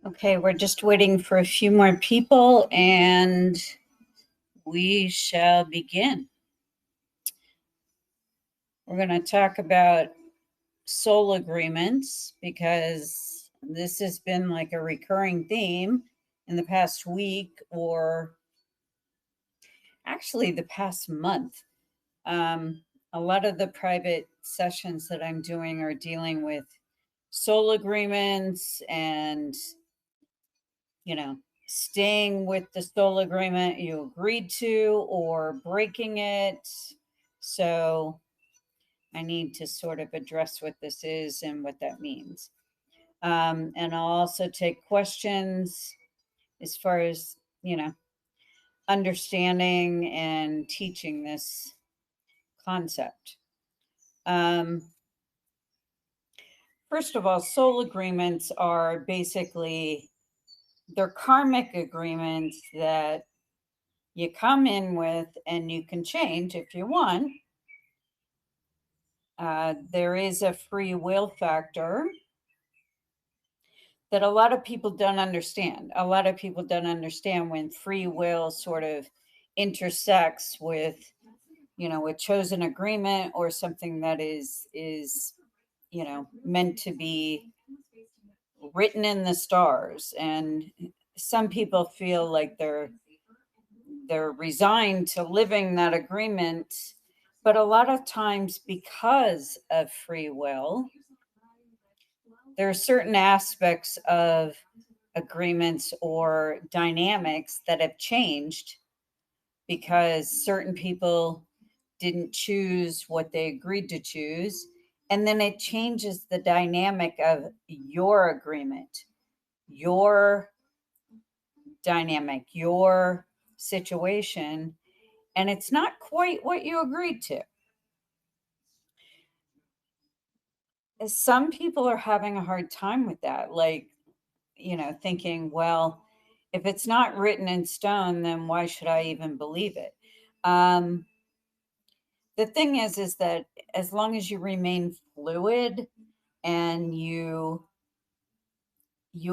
Okay, we're just waiting for a few more people and we shall begin. We're going to talk about soul agreements because this has been like a recurring theme in the past week, or actually the past month. A lot of the private sessions that I'm doing are dealing with soul agreements and, staying with the soul agreement you agreed to or breaking it. So I need to sort of address what this is and what that means. And I'll also take questions as far as, understanding and teaching this concept. First of all, soul agreements are basically, they're karmic agreements that you come in with and you can change if you want. There is a free will factor that a lot of people don't understand. A lot of people don't understand when free will sort of intersects with, a chosen agreement or something that is meant to be written in the stars. And some people feel like they're resigned to living that agreement, but a lot of times because of free will, there are certain aspects of agreements or dynamics that have changed because certain people didn't choose what they agreed to choose. And then it changes the dynamic of your agreement, your dynamic, your situation. And it's not quite what you agreed to. Some people are having a hard time with that. Like, thinking, well, if it's not written in stone, then why should I even believe it? The thing is that as long as you remain fluid and you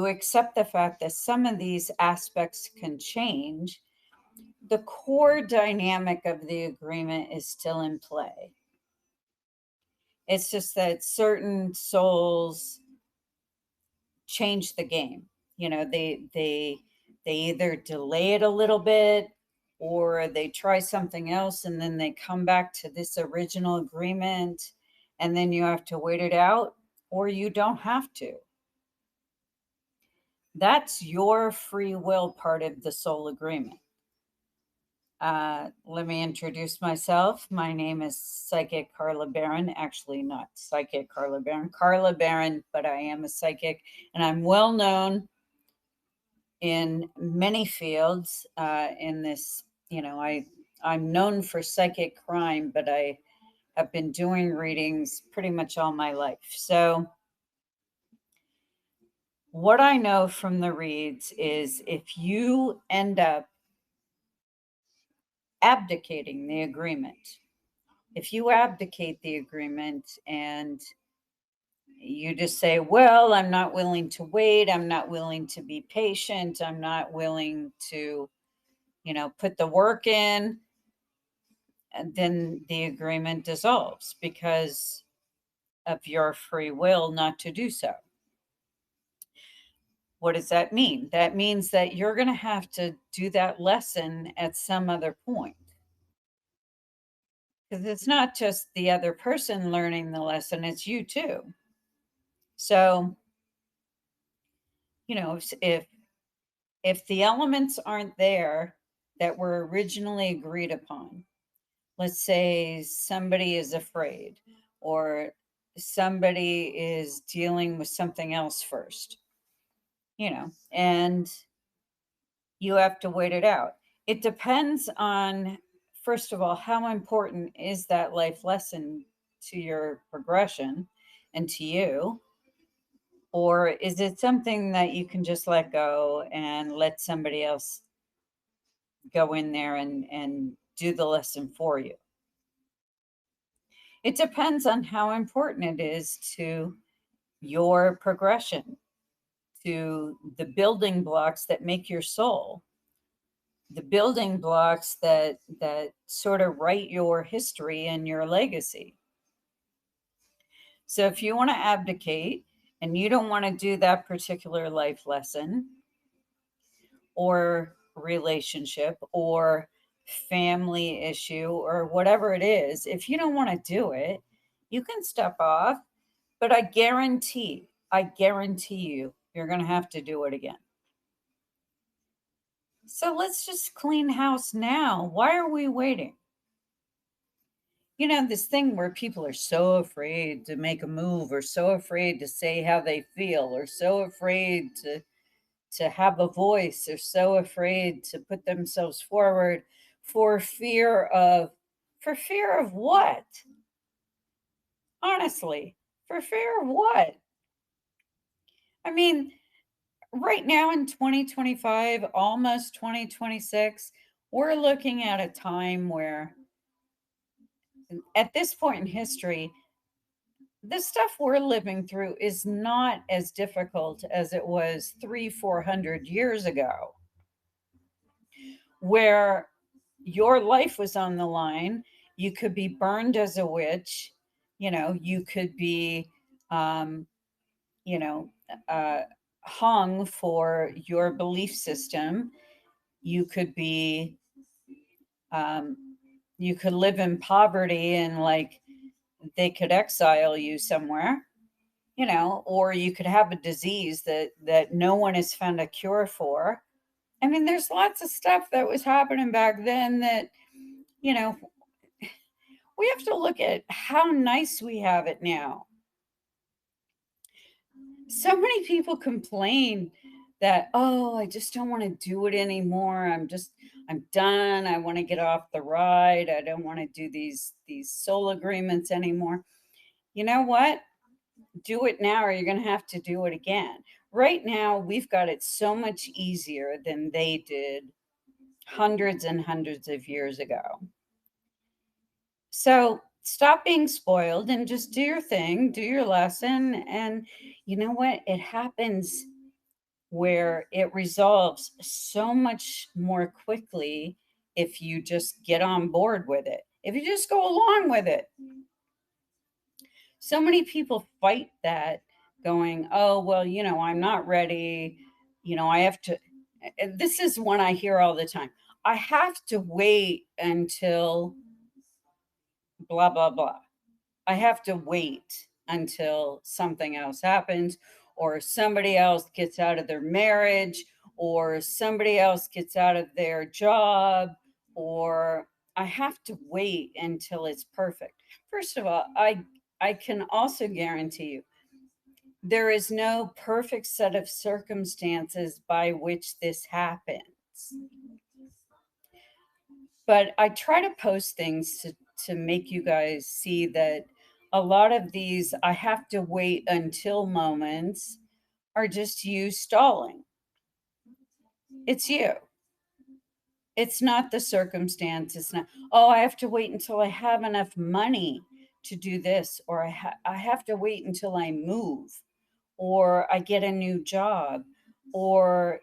accept the fact that some of these aspects can change, the core dynamic of the agreement is still in play. It's just that certain souls change the game. They either delay it a little bit or they try something else and then they come back to this original agreement and then you have to wait it out, or you don't have to. That's your free will part of the soul agreement. Let me introduce myself. My name is Psychic Carla Barron. Actually, not Psychic Carla Barron, but I am a psychic, and I'm well known in many fields. In this, I'm known for psychic crime, but I have been doing readings pretty much all my life. So what I know from the reads is if you end up abdicating the agreement, if you abdicate the agreement and you just say, well, I'm not willing to wait, I'm not willing to be patient, I'm not willing to, put the work in, and then the agreement dissolves because of your free will not to do so. What does that mean? That means that you're going to have to do that lesson at some other point. Because it's not just the other person learning the lesson, it's you too. So, if the elements aren't there that were originally agreed upon, let's say somebody is afraid or somebody is dealing with something else first, and you have to wait it out. It depends on, first of all, how important is that life lesson to your progression and to you? Or is it something that you can just let go and let somebody else go in there and do the lesson for you. It depends on how important it is to your progression, to the building blocks that make your soul, the building blocks that sort of write your history and your legacy. So if you want to abdicate and you don't want to do that particular life lesson or relationship or family issue or whatever it is, if you don't want to do it, you can step off, but I guarantee you, you're going to have to do it again. So let's just clean house now. Why are we waiting? You know, this thing where people are so afraid to make a move or so afraid to say how they feel or so afraid to have a voice or so afraid to put themselves forward for fear of what? Honestly, for fear of what? I mean, right now in 2025, almost 2026, we're looking at a time where at this point in history, the stuff we're living through is not as difficult as it was 400 years ago, where your life was on the line. You could be burned as a witch, you could be, um, you know, uh, hung for your belief system. You could be, you could live in poverty and like they could exile you somewhere, or you could have a disease that no one has found a cure for. I mean, there's lots of stuff that was happening back then that, you know, we have to look at how nice we have it now. So many people complain that, oh, I just don't want to do it anymore. I'm done. I want to get off the ride. I don't want to do these soul agreements anymore. You know what? Do it now or you're going to have to do it again. Right now, we've got it so much easier than they did hundreds and hundreds of years ago. So stop being spoiled and just do your thing, do your lesson. And you know what? It happens where it resolves so much more quickly if you just get on board with it, if you just go along with it. So many people fight that, going, oh, well, I'm not ready. I have to. This is one I hear all the time. I have to wait until blah, blah, blah. I have to wait until something else happens, or somebody else gets out of their marriage, or somebody else gets out of their job, or I have to wait until it's perfect. First of all, I can also guarantee you there is no perfect set of circumstances by which this happens. But I try to post things to make you guys see that a lot of these I have to wait until moments are just you stalling. It's you. It's not the circumstance. It's not, oh, I have to wait until I have enough money to do this, or I have to wait until I move, or I get a new job, or,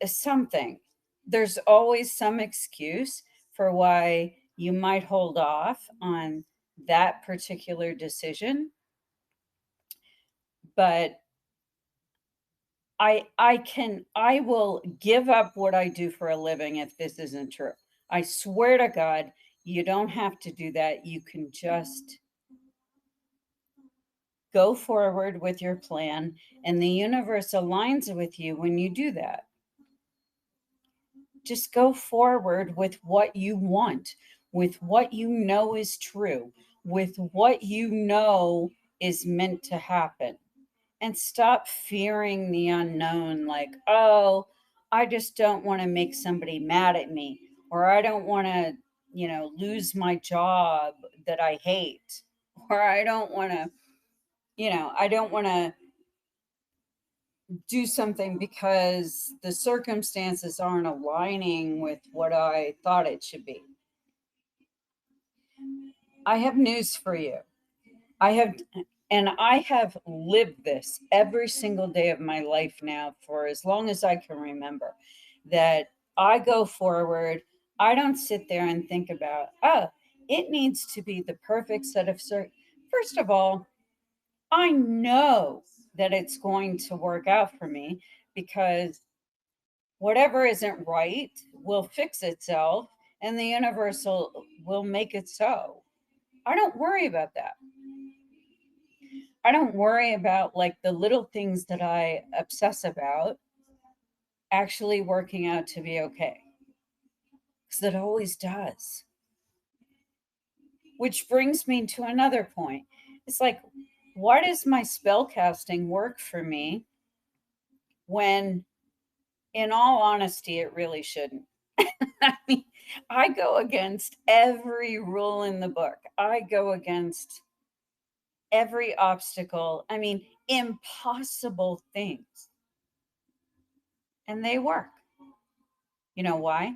something. There's always some excuse for why you might hold off on that particular decision. But I will give up what I do for a living if this isn't true. I swear to God, you don't have to do that. You can just go forward with your plan, and the universe aligns with you when you do that. Just go forward with what you want, with what you know is true, with what you know is meant to happen. And stop fearing the unknown, like, oh, I just don't want to make somebody mad at me, or I don't want to, lose my job that I hate, or I don't want to do something because the circumstances aren't aligning with what I thought it should be. I have news for you. I have lived this every single day of my life now for as long as I can remember, that I go forward. I don't sit there and think about, oh, it needs to be the perfect set of First of all, I know that it's going to work out for me because whatever isn't right will fix itself and the universe will make it so. I don't worry about that. I don't worry about like the little things that I obsess about actually working out to be okay. Because it always does. Which brings me to another point. It's like, why does my spell casting work for me when, in all honesty, it really shouldn't? I mean, I go against every rule in the book. I go against every obstacle. I mean, impossible things. And they work. You know why?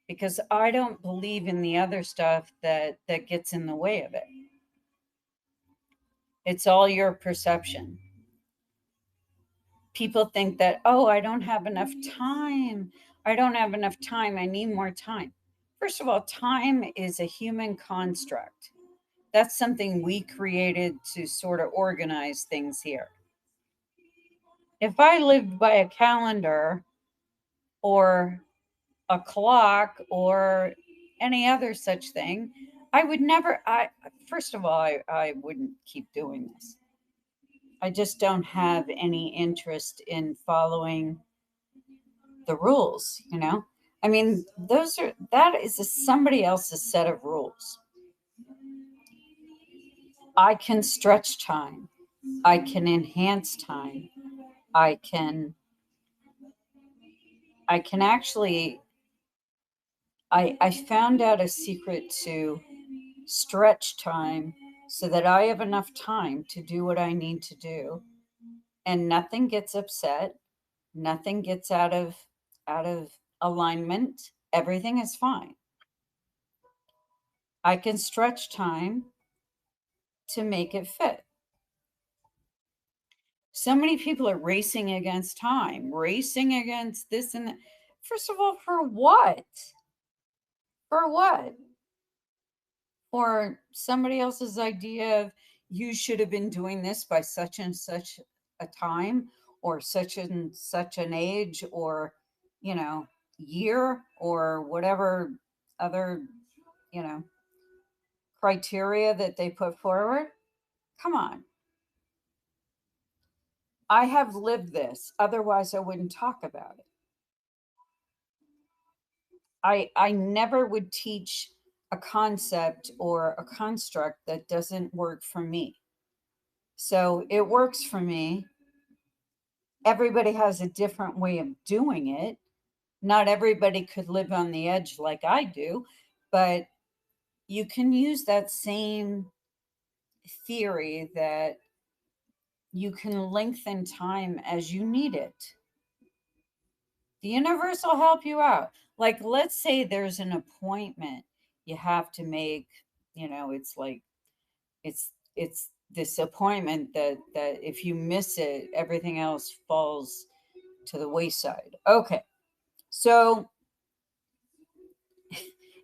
Because I don't believe in the other stuff that gets in the way of it. It's all your perception. People think that, oh, I don't have enough time. I don't have enough time. I need more time. First of all, time is a human construct. That's something we created to sort of organize things here. If I lived by a calendar or a clock or any other such thing, I would never, first of all, I wouldn't keep doing this. I just don't have any interest in following the rules, you know? I mean, that is somebody else's set of rules. I can stretch time. I can enhance time. I can actually, I found out a secret to stretch time so that I have enough time to do what I need to do and nothing gets upset, nothing gets out of alignment, everything is fine. I can stretch time to make it fit. So many people are racing against time, racing against this and that. First of all, for what? For what? For somebody else's idea of you should have been doing this by such and such a time or such and such an age or, you know, year or whatever other, you know, criteria that they put forward. Come on. I have lived this. Otherwise, I wouldn't talk about it. I never would teach a concept or a construct that doesn't work for me. So it works for me. Everybody has a different way of doing it. Not everybody could live on the edge like I do, but you can use that same theory that you can lengthen time as you need it. The universe will help you out. Like, let's say there's an appointment you have to make, you know, it's like it's this appointment that if you miss it, everything else falls to the wayside. Okay. So,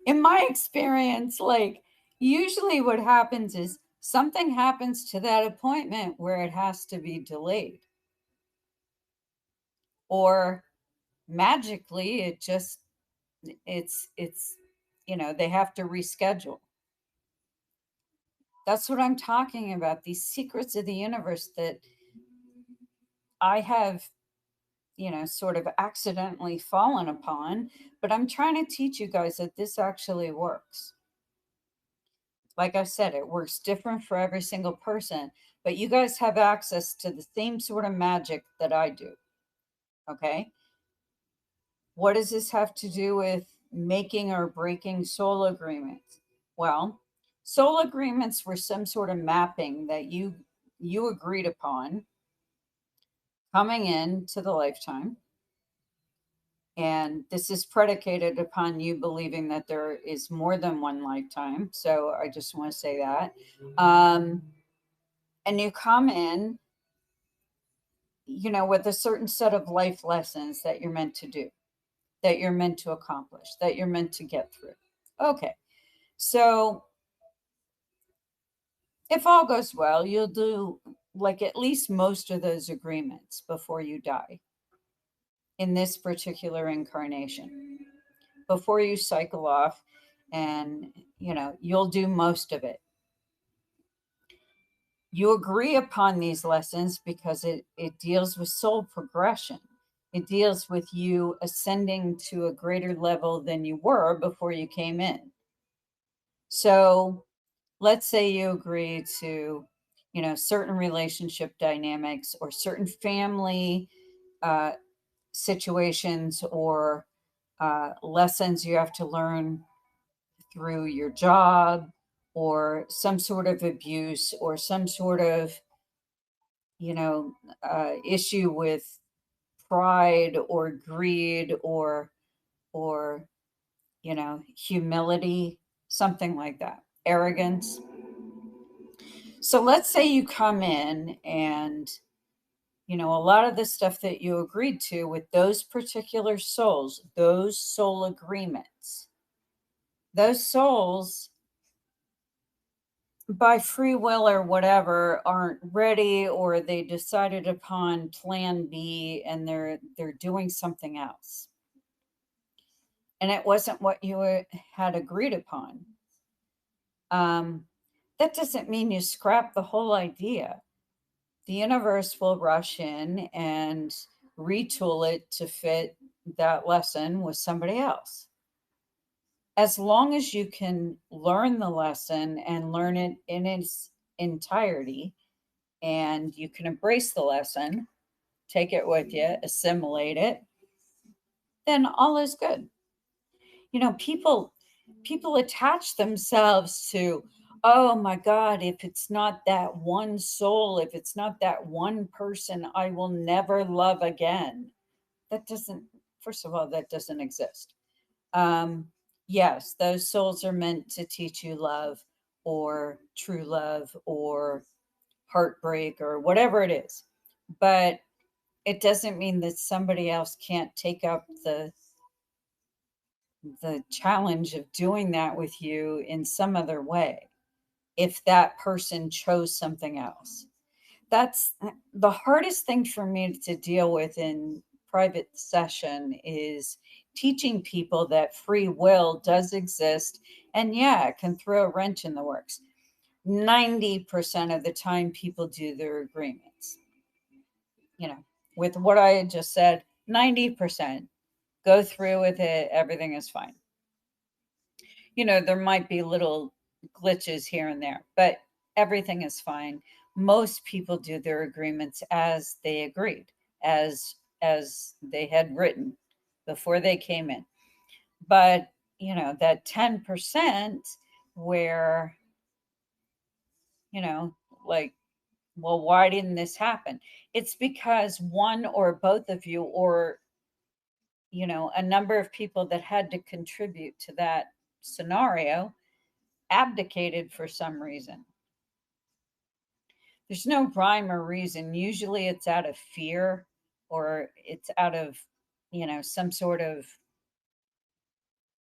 in my experience, like usually what happens is something happens to that appointment where it has to be delayed. Or magically it's you know, they have to reschedule. That's what I'm talking about, these secrets of the universe that I have, you know, sort of accidentally fallen upon, but I'm trying to teach you guys that this actually works. Like I said, it works different for every single person, but you guys have access to the same sort of magic that I do. Okay? What does this have to do with making or breaking soul agreements? Well, soul agreements were some sort of mapping that you agreed upon coming into the lifetime. And this is predicated upon you believing that there is more than one lifetime. So I just want to say that. And you come in, with a certain set of life lessons that you're meant to do, that you're meant to accomplish, that you're meant to get through. Okay. So if all goes well, you'll do like at least most of those agreements before you die in this particular incarnation, before you cycle off, and you'll do most of it. You agree upon these lessons because it deals with soul progression. It deals with you ascending to a greater level than you were before you came in. So let's say you agree to, certain relationship dynamics or certain family situations or lessons you have to learn through your job or some sort of abuse or some sort of, issue with pride or greed or humility, something like that, arrogance. So let's say you come in and, a lot of the stuff that you agreed to with those particular souls, those soul agreements, those souls by free will or whatever aren't ready, or they decided upon plan B and they're doing something else. And it wasn't what you had agreed upon. That doesn't mean you scrap the whole idea. The universe will rush in and retool it to fit that lesson with somebody else. As long as you can learn the lesson and learn it in its entirety, and you can embrace the lesson, take it with you, assimilate it, then all is good. People attach themselves to, oh my God, if it's not that one soul, if it's not that one person, I will never love again. That doesn't, first of all, that doesn't exist. Yes, those souls are meant to teach you love or true love or heartbreak or whatever it is. But it doesn't mean that somebody else can't take up the challenge of doing that with you in some other way if that person chose something else. That's the hardest thing for me to deal with in private session, is teaching people that free will does exist, and yeah, it can throw a wrench in the works. 90% of the time people do their agreements, with what I had just said. 90% go through with it, everything is fine. There might be little glitches here and there, but everything is fine. Most people do their agreements as they agreed, as they had written before they came in. But, that 10% where, like, well, why didn't this happen? It's because one or both of you, or, a number of people that had to contribute to that scenario, abdicated for some reason. There's no rhyme or reason. Usually it's out of fear, or it's out of, some sort of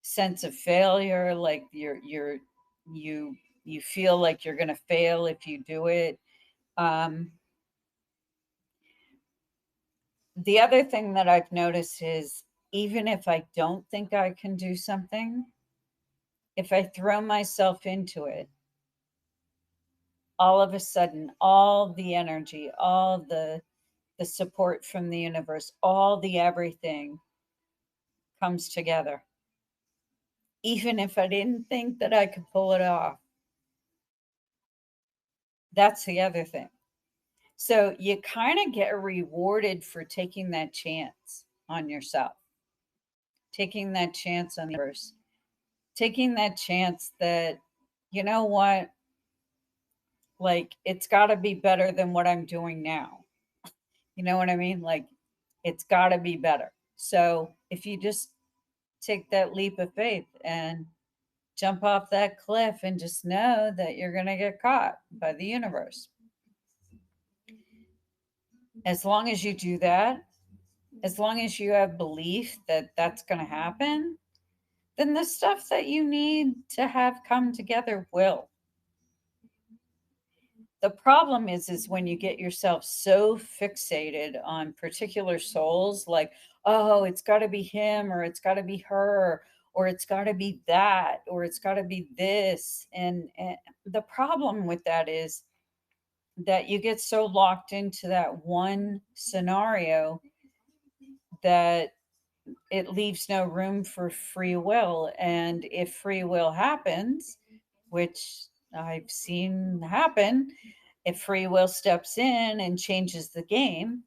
sense of failure, like you feel like you're going to fail if you do it. The other thing that I've noticed is, even if I don't think I can do something, if I throw myself into it, all of a sudden, all the energy, all the support from the universe, all the everything comes together. Even if I didn't think that I could pull it off. That's the other thing. So you kind of get rewarded for taking that chance on yourself, taking that chance on the universe, taking that chance that, you know what, like, it's got to be better than what I'm doing now. You know what I mean? Like, it's got to be better. So if you just take that leap of faith and jump off that cliff and just know that you're going to get caught by the universe. As long as you do that, as long as you have belief that that's going to happen, then the stuff that you need to have come together will. The problem is when you get yourself so fixated on particular souls, like, oh, it's got to be him, or it's got to be her, or it's got to be that, or it's got to be this. And the problem with that is that you get so locked into that one scenario that it leaves no room for free will. And if free will happens, which I've seen happen, if free will steps in and changes the game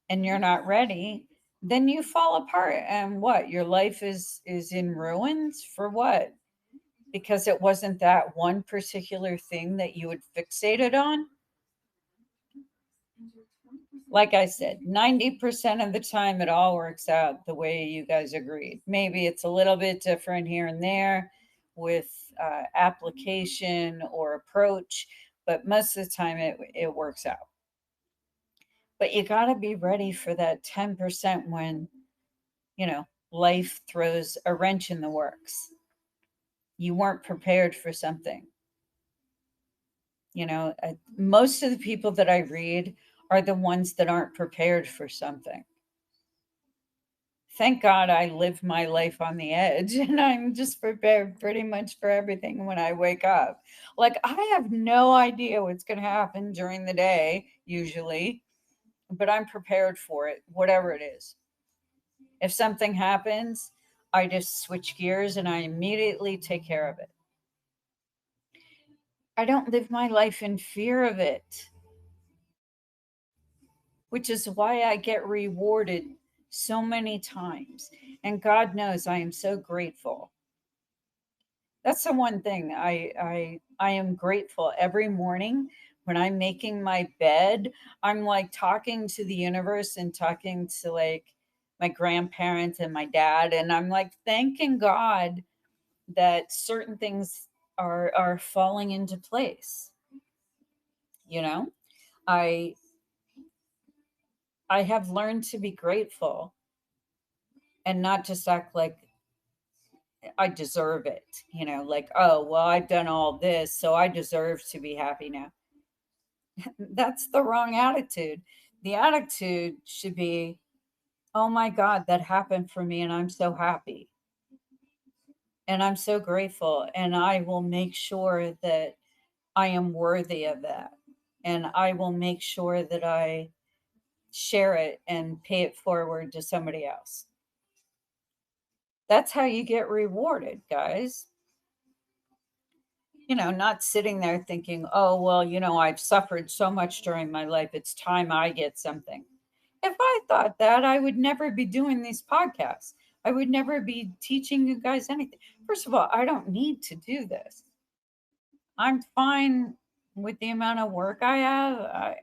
and you're not ready, then you fall apart. And what? Your life is in ruins for what? Because it wasn't that one particular thing that you had fixated on. Like I said, 90% of the time it all works out the way you guys agreed. Maybe it's a little bit different here and there with application or approach, but most of the time it works out. But you got to be ready for that 10% when, life throws a wrench in the works. You weren't prepared for something. Most of the people that I read are the ones that aren't prepared for something. Thank God I live my life on the edge and I'm just prepared pretty much for everything when I wake up. Like, I have no idea what's going to happen during the day, usually, but I'm prepared for it, whatever it is. If something happens, I just switch gears and I immediately take care of it. I don't live my life in fear of it, which is why I get rewarded so many times. And God knows I am so grateful. That's the one thing I am grateful every morning when I'm making my bed. I'm like talking to the universe and talking to like my grandparents and my dad, and I'm like thanking God that certain things are falling into place. You know, I I have learned to be grateful and not just act like I deserve it, like, oh, well, I've done all this, so I deserve to be happy now. That's the wrong attitude. The attitude should be, oh my God, that happened for me, and I'm so happy. And I'm so grateful. And I will make sure that I am worthy of that. And I will make sure that I share it and pay it forward to somebody else. That's how you get rewarded, guys. Not sitting there thinking, oh, well, I've suffered so much during my life. It's time I get something. If I thought that, I would never be doing these podcasts. I would never be teaching you guys anything. First of all, I don't need to do this. I'm fine with the amount of work I have.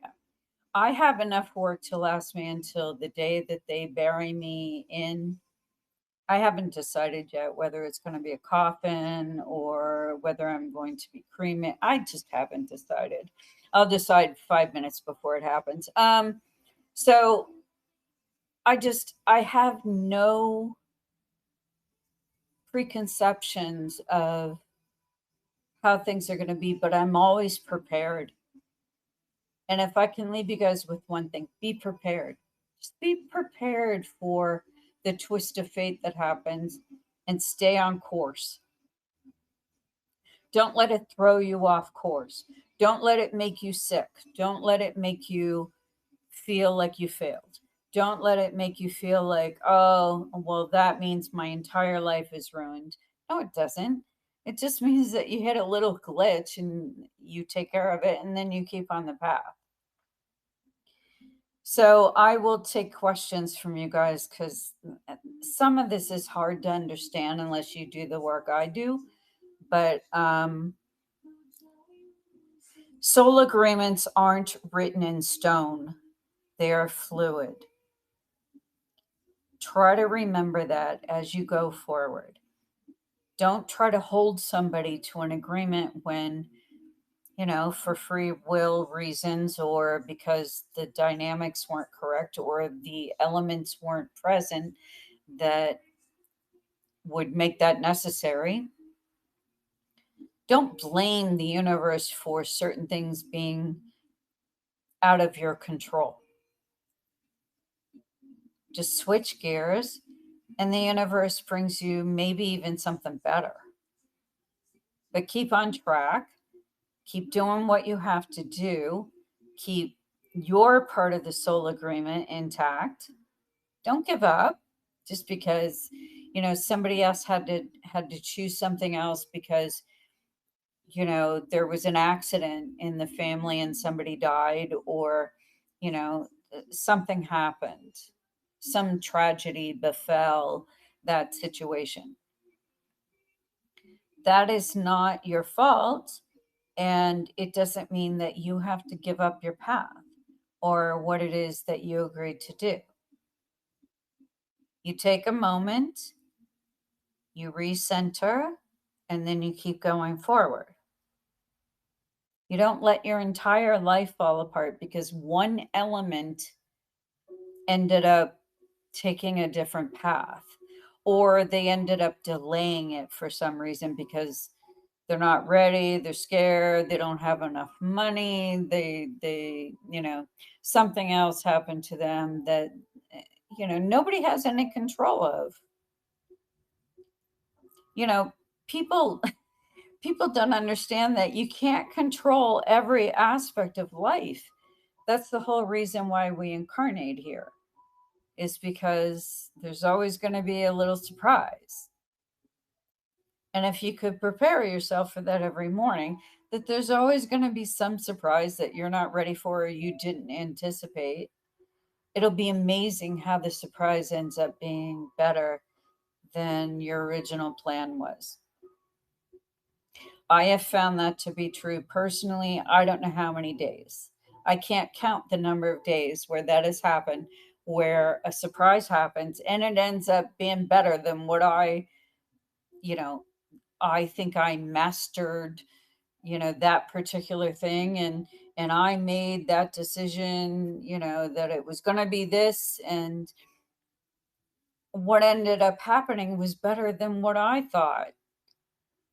I have enough work to last me until the day that they bury me in. I haven't decided yet whether it's going to be a coffin or whether I'm going to be cremated. I just haven't decided. I'll decide 5 minutes before it happens. So I have no preconceptions of how things are going to be, but I'm always prepared. And if I can leave you guys with one thing, be prepared. Just be prepared for the twist of fate that happens and stay on course. Don't let it throw you off course. Don't let it make you sick. Don't let it make you feel like you failed. Don't let it make you feel like, oh, well, that means my entire life is ruined. No, it doesn't. It just means that you hit a little glitch and you take care of it and then you keep on the path. So I will take questions from you guys because some of this is hard to understand unless you do the work I do. But soul agreements aren't written in stone. They are fluid. Try to remember that as you go forward. Don't try to hold somebody to an agreement when, for free will reasons or because the dynamics weren't correct or the elements weren't present that would make that necessary. Don't blame the universe for certain things being out of your control. Just switch gears, and the universe brings you maybe even something better. But keep on track, keep doing what you have to do, keep your part of the soul agreement intact. Don't give up just because somebody else had to choose something else because there was an accident in the family and somebody died, or something happened, some tragedy befell that situation. That is not your fault, and it doesn't mean that you have to give up your path or what it is that you agreed to do. You take a moment, you recenter, and then you keep going forward. You don't let your entire life fall apart because one element ended up taking a different path, or they ended up delaying it for some reason because they're not ready, they're scared, they don't have enough money, they something else happened to them that nobody has any control of. People people don't understand that you can't control every aspect of life. That's the whole reason why we incarnate here, is because there's always going to be a little surprise. And if you could prepare yourself for that every morning, that there's always going to be some surprise that you're not ready for or you didn't anticipate, it'll be amazing how the surprise ends up being better than your original plan was. I have found that to be true personally. I don't know how many days. I can't count the number of days where that has happened, where a surprise happens and it ends up being better than what you know, I think I mastered, that particular thing, and I made that decision, that it was going to be this, and what ended up happening was better than what I thought.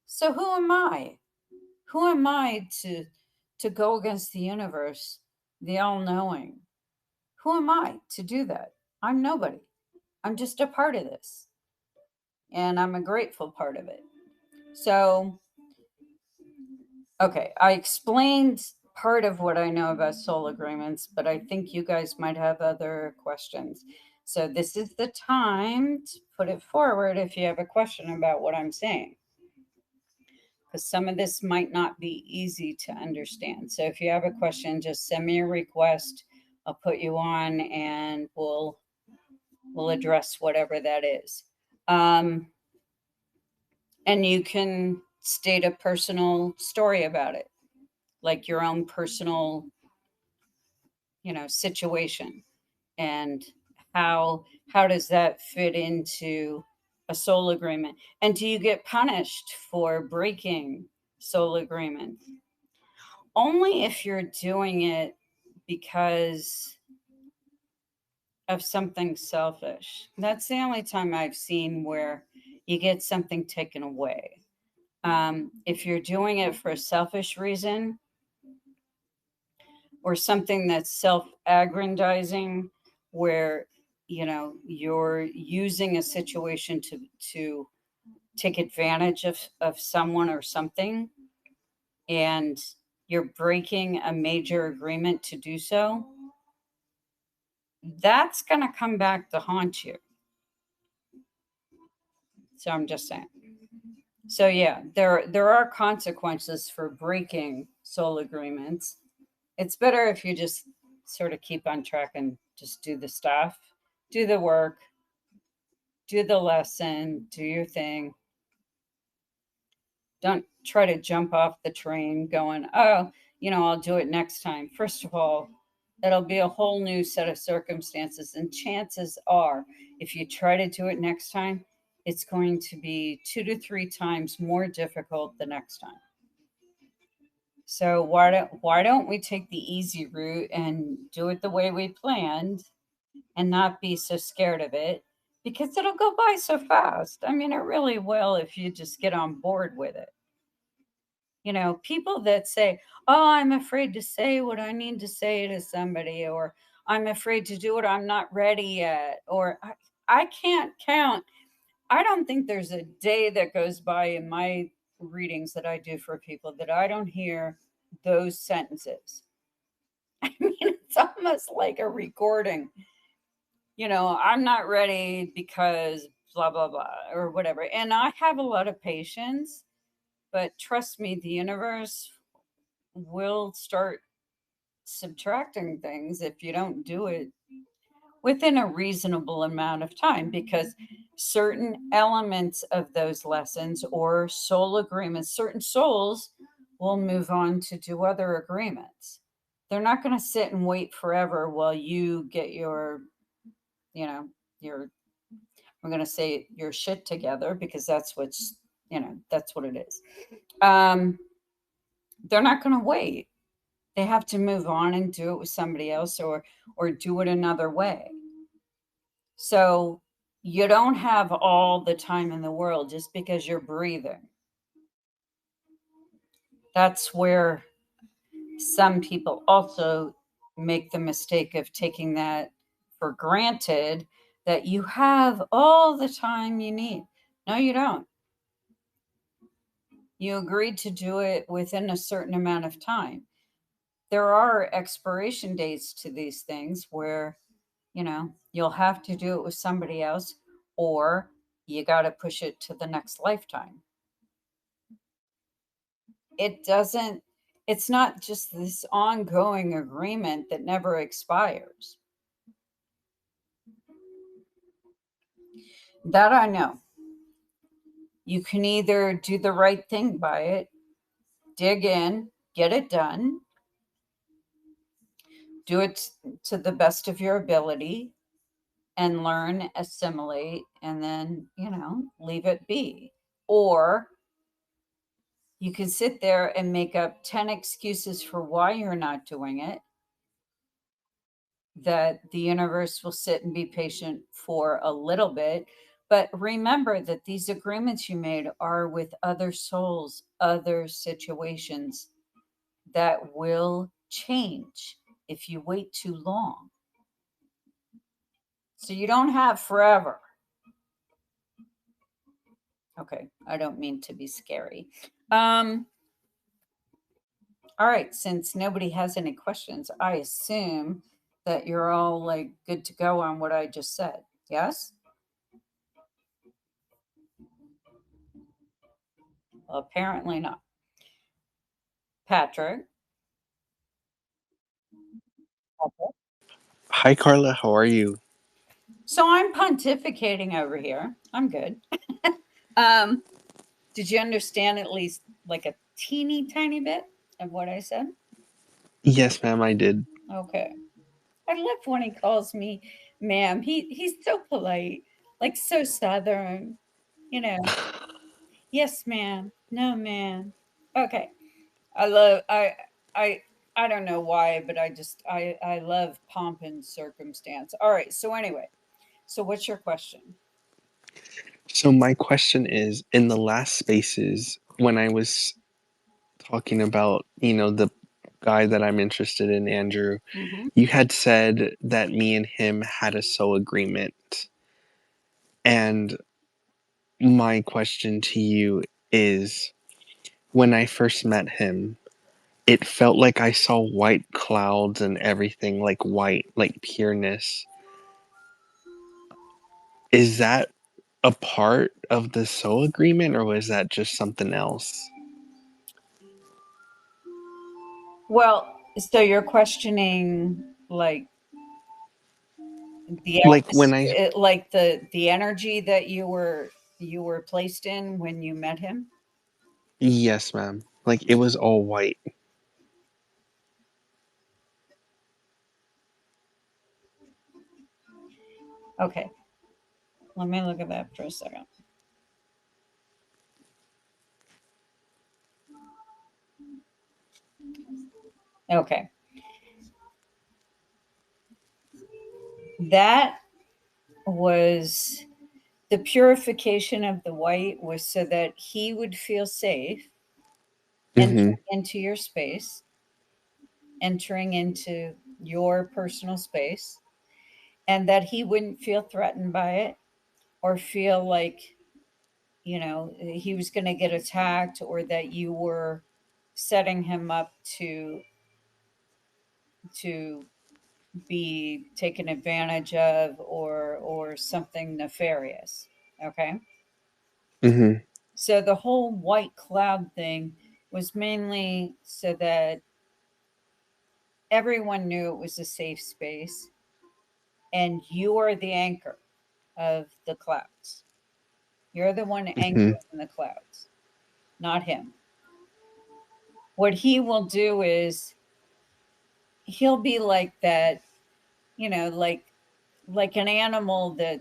So who am I? Who am I to go against the universe, the all-knowing? Who am I to do that? I'm nobody. I'm just a part of this, and I'm a grateful part of it. So, okay, I explained part of what I know about soul agreements, but I think you guys might have other questions. So, this is the time to put it forward if you have a question about what I'm saying, because some of this might not be easy to understand. So, if you have a question, just send me a request. I'll put you on, and we'll address whatever that is. And you can state a personal story about it, like your own personal, situation, and how does that fit into a soul agreement? And do you get punished for breaking soul agreement? Only if you're doing it because of something selfish. That's the only time I've seen where you get something taken away. If you're doing it for a selfish reason or something that's self-aggrandizing, where you're using a situation to take advantage of someone or something, and you're breaking a major agreement to do so, that's going to come back to haunt you. So I'm just saying. So yeah, there are consequences for breaking soul agreements. It's better if you just sort of keep on track and just do the stuff, do the work, do the lesson, do your thing. Don't try to jump off the train going, oh, I'll do it next time. First of all, It'll be a whole new set of circumstances. And chances are, if you try to do it next time, it's going to be 2 to 3 times more difficult the next time. So why don't we take the easy route and do it the way we planned and not be so scared of it, because it'll go by so fast. I mean, it really will if you just get on board with it. People that say, "Oh, I'm afraid to say what I need to say to somebody," or "I'm afraid to do it, I'm not ready yet," or I can't count. I don't think there's a day that goes by in my readings that I do for people that I don't hear those sentences. I mean, it's almost like a recording. I'm not ready because blah, blah, blah, or whatever. And I have a lot of patience, but trust me, the universe will start subtracting things if you don't do it within a reasonable amount of time, because certain elements of those lessons or soul agreements, certain souls will move on to do other agreements. They're not going to sit and wait forever while you get you know, your, I'm going to say your shit together, because that's what it is. Um, they're not going to wait. They have to move on and do it with somebody else, or do it another way. So you don't have all the time in the world just because you're breathing. That's where some people also make the mistake of taking that for granted, that you have all the time you need. No, you don't. You agreed to do it within a certain amount of time. There are expiration dates to these things where, you'll have to do it with somebody else, or you got to push it to the next lifetime. It doesn't, it's not just this ongoing agreement that never expires. That I know. You can either do the right thing by it, dig in, get it done, do it to the best of your ability, and learn, assimilate, and then, leave it be. Or you can sit there and make up 10 excuses for why you're not doing it, that the universe will sit and be patient for a little bit. But remember that these agreements you made are with other souls, other situations that will change if you wait too long. So you don't have forever. Okay, I don't mean to be scary. All right, since nobody has any questions, I assume that you're all like good to go on what I just said. Yes? Well, apparently not. Patrick? Okay. Hi, Carla. How are you? So I'm pontificating over here. I'm good. um, did you understand at least like a teeny tiny bit of what I said? Yes, ma'am, I did. Okay. I love when he calls me ma'am. He's so polite, like so southern, you know. Yes, ma'am. No, ma'am. Okay. I love I I don't know why, but I love pomp and circumstance. All right. So anyway, so what's your question? So, my question is, in the last spaces, when I was talking about, the guy that I'm interested in, Andrew, Hmm. you had said that me and him had a soul agreement. And my question to you is, when I first met him, it felt like I saw white clouds and everything, like white, like pureness. Is that a part of the soul agreement, or was that just something else? Well, so you're questioning like the Like when I like the energy that you were placed in when you met him? Yes, ma'am. Like it was all white. Okay. Let me look at that for a second. Okay. That was the purification of the white was so that he would feel safe Mm-hmm. entering into your space, entering into your personal space, and that he wouldn't feel threatened by it or feel like, he was going to get attacked or that you were setting him up to be taken advantage of or something nefarious. Okay. Mm-hmm. So the whole white cloud thing was mainly so that everyone knew it was a safe space and you are the anchor of the clouds. You're the one Mm-hmm. anchoring the clouds, not him. What he will do is he'll be like that, like an animal that,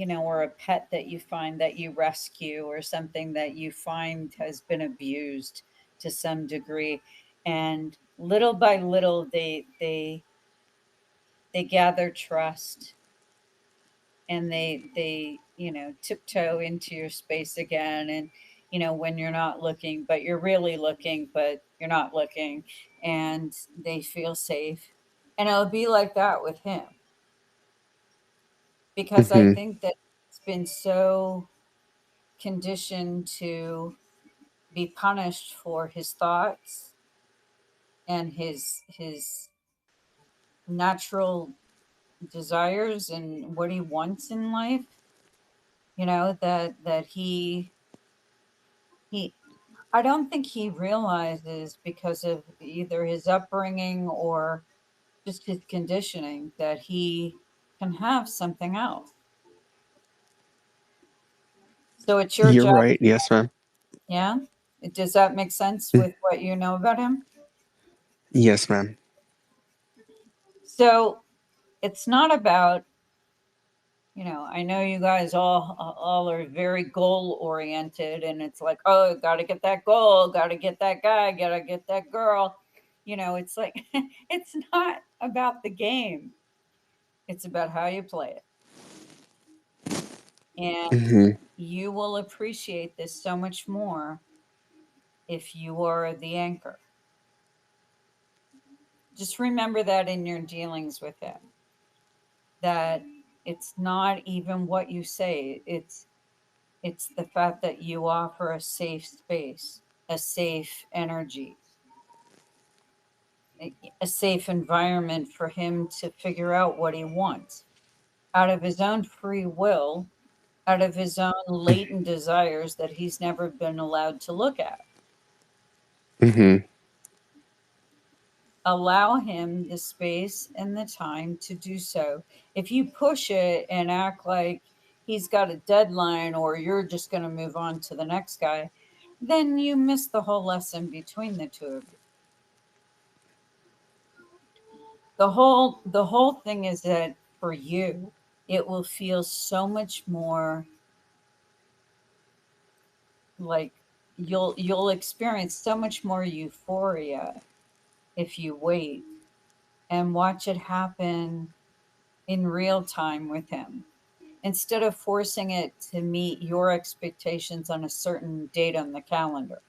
or a pet that you find that you rescue or something that you find has been abused to some degree, and little by little they gather trust, and they tiptoe into your space again, and when you're not looking but you're really looking but you're not looking, and they feel safe. And it'll be like that with him, because I Mm-hmm. think that it's been so conditioned to be punished for his thoughts and his natural desires and what he wants in life, that he I don't think he realizes, because of either his upbringing or just his conditioning, that he can have something else. So it's your You're job. right. Yes, ma'am. Yeah. Does that make sense Mm. with what you know about him? Yes, ma'am. So it's not about, I know you guys all are very goal oriented, and it's like, oh, got to get that goal, got to get that guy, got to get that girl. It's like it's not about the game. It's about how you play it. And Mm-hmm. you will appreciate this so much more if you are the anchor. Just remember that in your dealings with him, that it's not even what you say, it's the fact that you offer a safe space, a safe energy, a safe environment for him to figure out what he wants out of his own free will, out of his own latent desires that he's never been allowed to look at. Mm-hmm. Allow him the space and the time to do so. If you push it and act like he's got a deadline or you're just going to move on to the next guy, then you miss the whole lesson between the two of you. The whole thing is that for you, it will feel so much more like you'll experience so much more euphoria if you wait and watch it happen in real time with him, instead of forcing it to meet your expectations on a certain date on the calendar.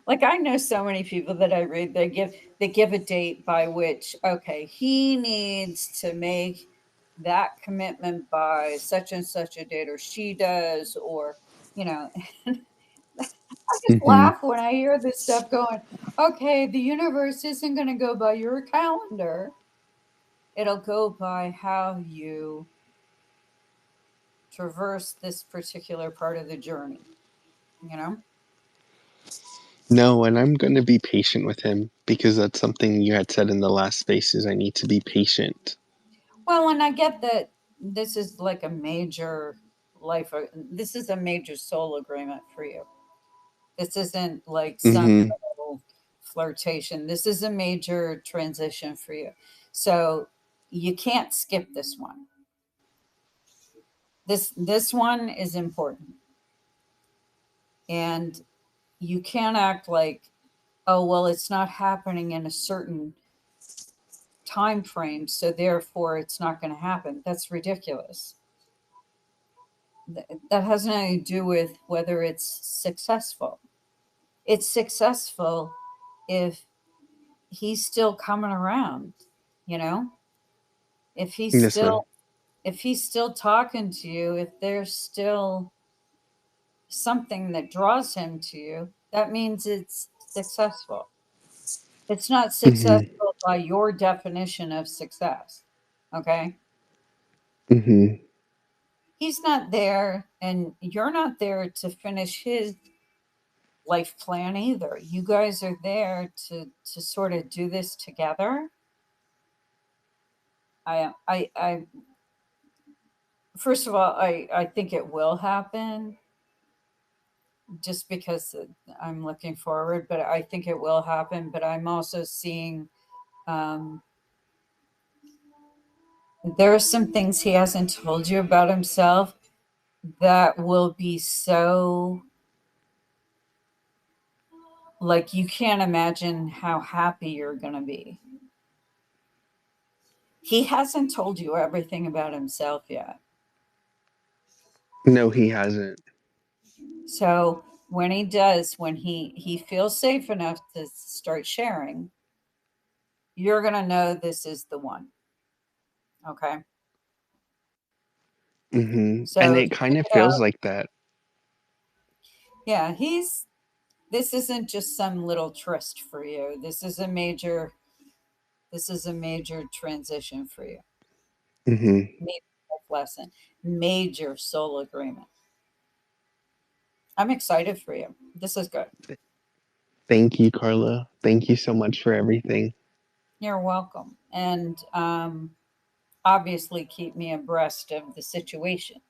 Like I know so many people that I read, they give a date by which, okay, he needs to make that commitment by such and such a date, or she does, or I just Mm-hmm. laugh when I hear this stuff going, okay, the universe isn't going to go by your calendar. It'll go by how you traverse this particular part of the journey, you know? No, and I'm going to be patient with him because that's something you had said in the last spaces. I need to be patient. Well, and I get that this is like a major this is a major soul agreement for you. This isn't like some Mm-hmm. little flirtation. This is a major transition for you. So you can't skip this one. This one is important. And you can't act like, oh, well, it's not happening in a certain time frame, so therefore it's not going to happen. That's ridiculous. That has nothing to do with whether it's successful. It's successful if he's still coming around, you know? If he's Yes, ma'am. still if he's still talking to you, if there's still something that draws him to you, that means it's successful. It's not Mhm. successful by your definition of success. Okay? Mhm. He's not there and you're not there to finish his life plan either. You guys are there to sort of do this together. I first of all, I think it will happen just because I'm looking forward, but I think it will happen. But I'm also seeing um, there are some things he hasn't told you about himself that will be so, like, you can't imagine how happy you're going to be. He hasn't told you everything about himself yet. No, he hasn't. So when he does, when he feels safe enough to start sharing, you're going to know this is the one. Okay? Mhm. And So it check kind of it out. feels like that. Yeah, this isn't just some little tryst for you. This is a major transition for you. Mhm. Major life lesson, major soul agreement. I'm excited for you. This is good. Thank you, Carla. Thank you so much for everything. You're welcome. And obviously keep me abreast of the situation.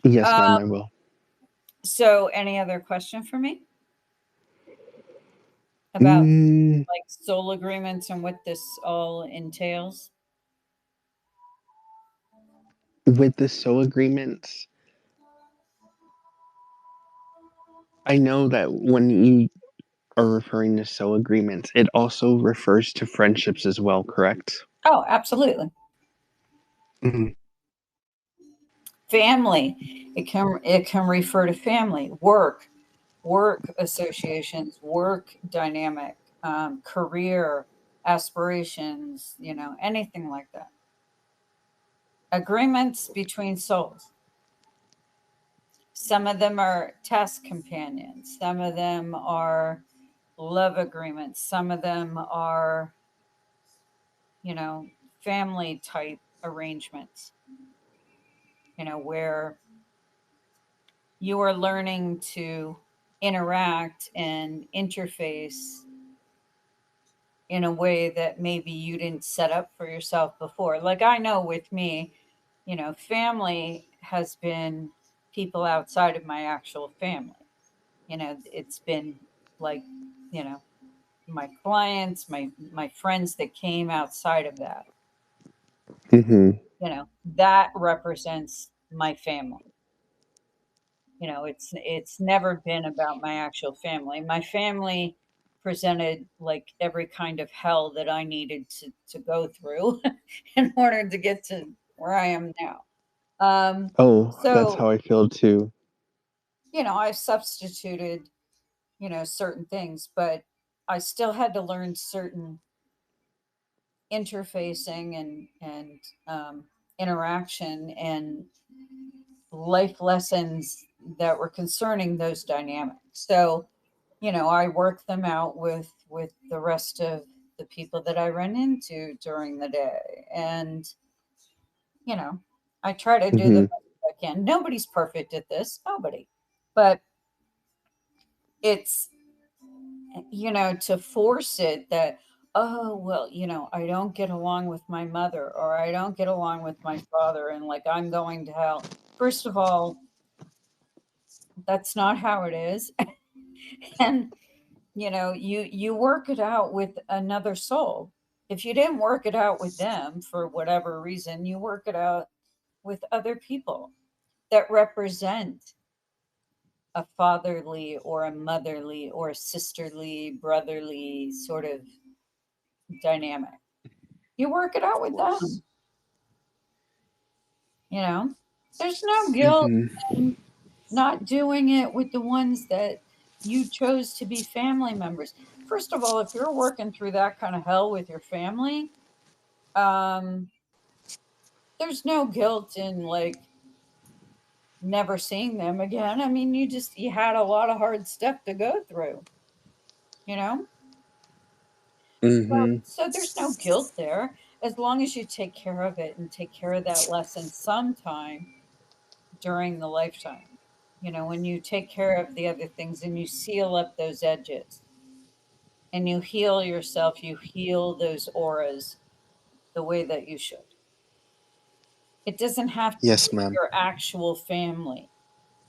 Yes, Um, ma'am, I will. so any other question for me about Mm, like soul agreements and what this all entails? with the soul agreements, I know that when you are referring to soul agreements, it also refers to friendships as well, correct? Oh, absolutely. Mhm. Family. It can refer to family, work associations, work dynamic, career aspirations, anything like that. Agreements between souls. Some of them are task companions, some of them are love agreements, some of them are, you know, family type arrangements, where you are learning to interact and interface in a way that maybe you didn't set up for yourself before. Like I know with me, family has been people outside of my actual family. It's been like, you know, my clients, my friends that came outside of that. Mhm. That represents my family. It's never been about my actual family. My family presented like every kind of hell that I needed to go through in order to get to where I am now. Oh, that's So how I feel too. I've substituted certain things, but I still had to learn certain interfacing and interaction and life lessons that were concerning those dynamics. So, I work them out with the rest of the people that I run into during the day, and you know, I try to do the Mhm. best I can. Nobody's perfect at this, nobody, but it's to force it that, oh, well, I don't get along with my mother or I don't get along with my father and like I'm going to hell. First of all, that's not how it is. And you work it out with another soul. If you didn't work it out with them for whatever reason, you work it out with other people that represent a fatherly or a motherly or a sisterly, brotherly sort of dynamic. You work it out Of with course. them, you know? There's no guilt Mm-hmm. in not doing it with the ones that you chose to be family members. First of all, if you're working through that kind of hell with your family, um, there's no guilt in like never seeing them again. I mean, you had a lot of hard stuff to go through, you know? Mm-hmm. So there's no guilt there as long as you take care of it and take care of that lesson sometime during the lifetime. You know, when you take care of the other things and you seal up those edges and you heal yourself, you heal those auras the way that you should. It doesn't have to Yes, be ma'am. your actual family,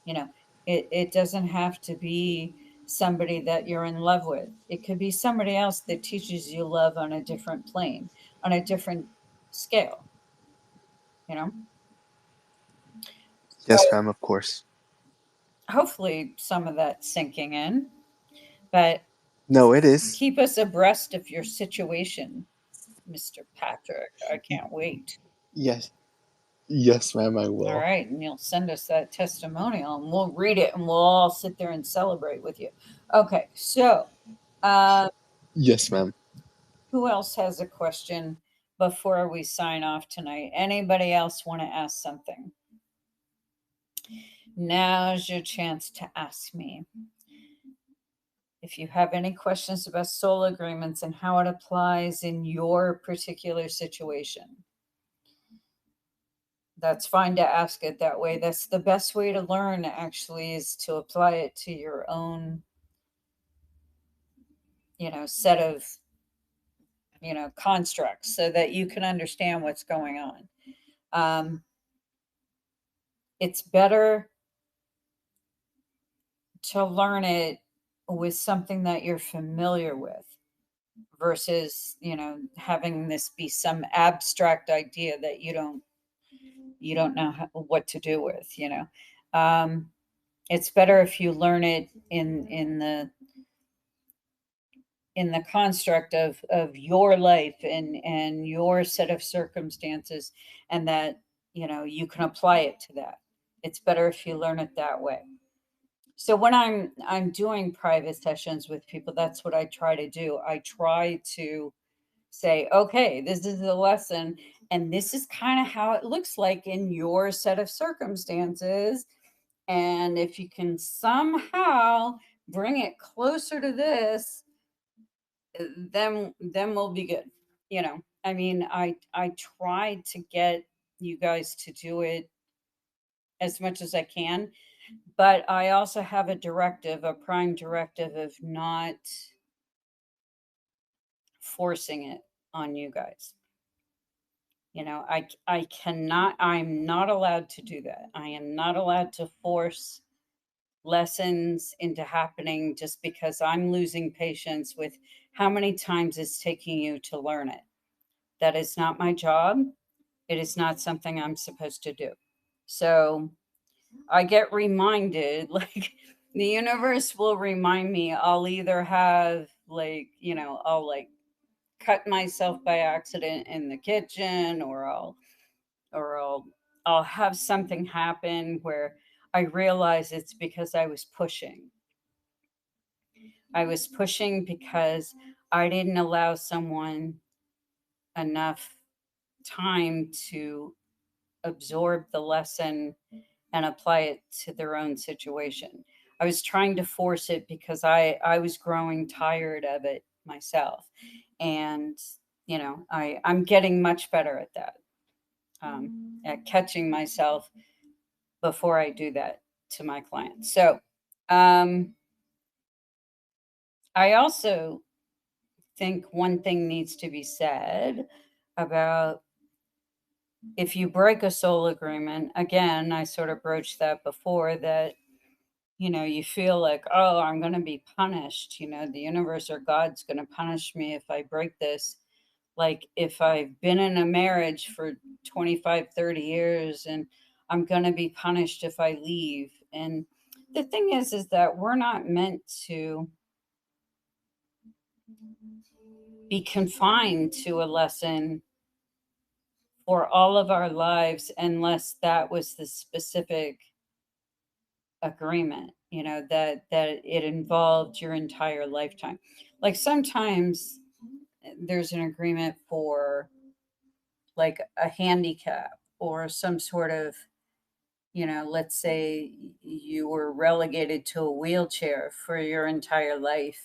you know, it doesn't have to be somebody that you're in love with. It could be somebody else that teaches you love on a different plane, on a different scale, you know? Yes, So ma'am, of course. hopefully some of that sinking in, but No, it is. keep us abreast of your situation, Mr. Patrick. I can't wait. Yes. Yes, ma'am, I All will. right, and you'll send us that testimonial and we'll read it and we'll all sit there and celebrate with you. Okay, so uh, Yes, ma'am. who else has a question before we sign off tonight? Anybody else want to ask something? Now's your chance to ask me. If you have any questions about soul agreements and how it applies in your particular situation, that's fine to ask it that way. That's the best way to learn, actually, is to apply it to your own, set of, constructs so that you can understand what's going on. Um, it's better to learn it with something that you're familiar with versus, having this be some abstract idea that you don't know what to do with, um, it's better if you learn it in the construct of your life and your set of circumstances, and that you can apply it to that. It's better if you learn it that way. So when I'm doing private sessions with people, that's what I try to do. I try to say, okay, this is the lesson, and this is kind of how it looks like in your set of circumstances. And if you can somehow bring it closer to this, then we'll be good. I mean, I try to get you guys to do it as much as I can, but I also have a prime directive of not forcing it on you guys. I cannot, I'm not allowed to do that. I am not allowed to force lessons into happening just because I'm losing patience with how many times it's taking you to learn it. That is not my job. It is not something I'm supposed to do. So I get reminded, like the universe will remind me. I'll either have I'll like cut myself by accident in the kitchen, or I'll have something happen where I realize it's because I was pushing. I was pushing because I didn't allow someone enough time to absorb the lesson and apply it to their own situation. I was trying to force it because I was growing tired of it myself. And, I'm getting much better at that, at catching myself before I do that to my clients. So, um, I also think one thing needs to be said about if you break a soul agreement. Again, I sort of broached that before, that you feel like, oh, I'm going to be punished, the universe or God's going to punish me if I break this. Like if I've been in a marriage for 25, 30 years and I'm going to be punished if I leave. And the thing is that we're not meant to be confined to a lesson for all of our lives unless that was the specific agreement, that it involved your entire lifetime. Like sometimes there's an agreement for like a handicap or some sort of, let's say you were relegated to a wheelchair for your entire life.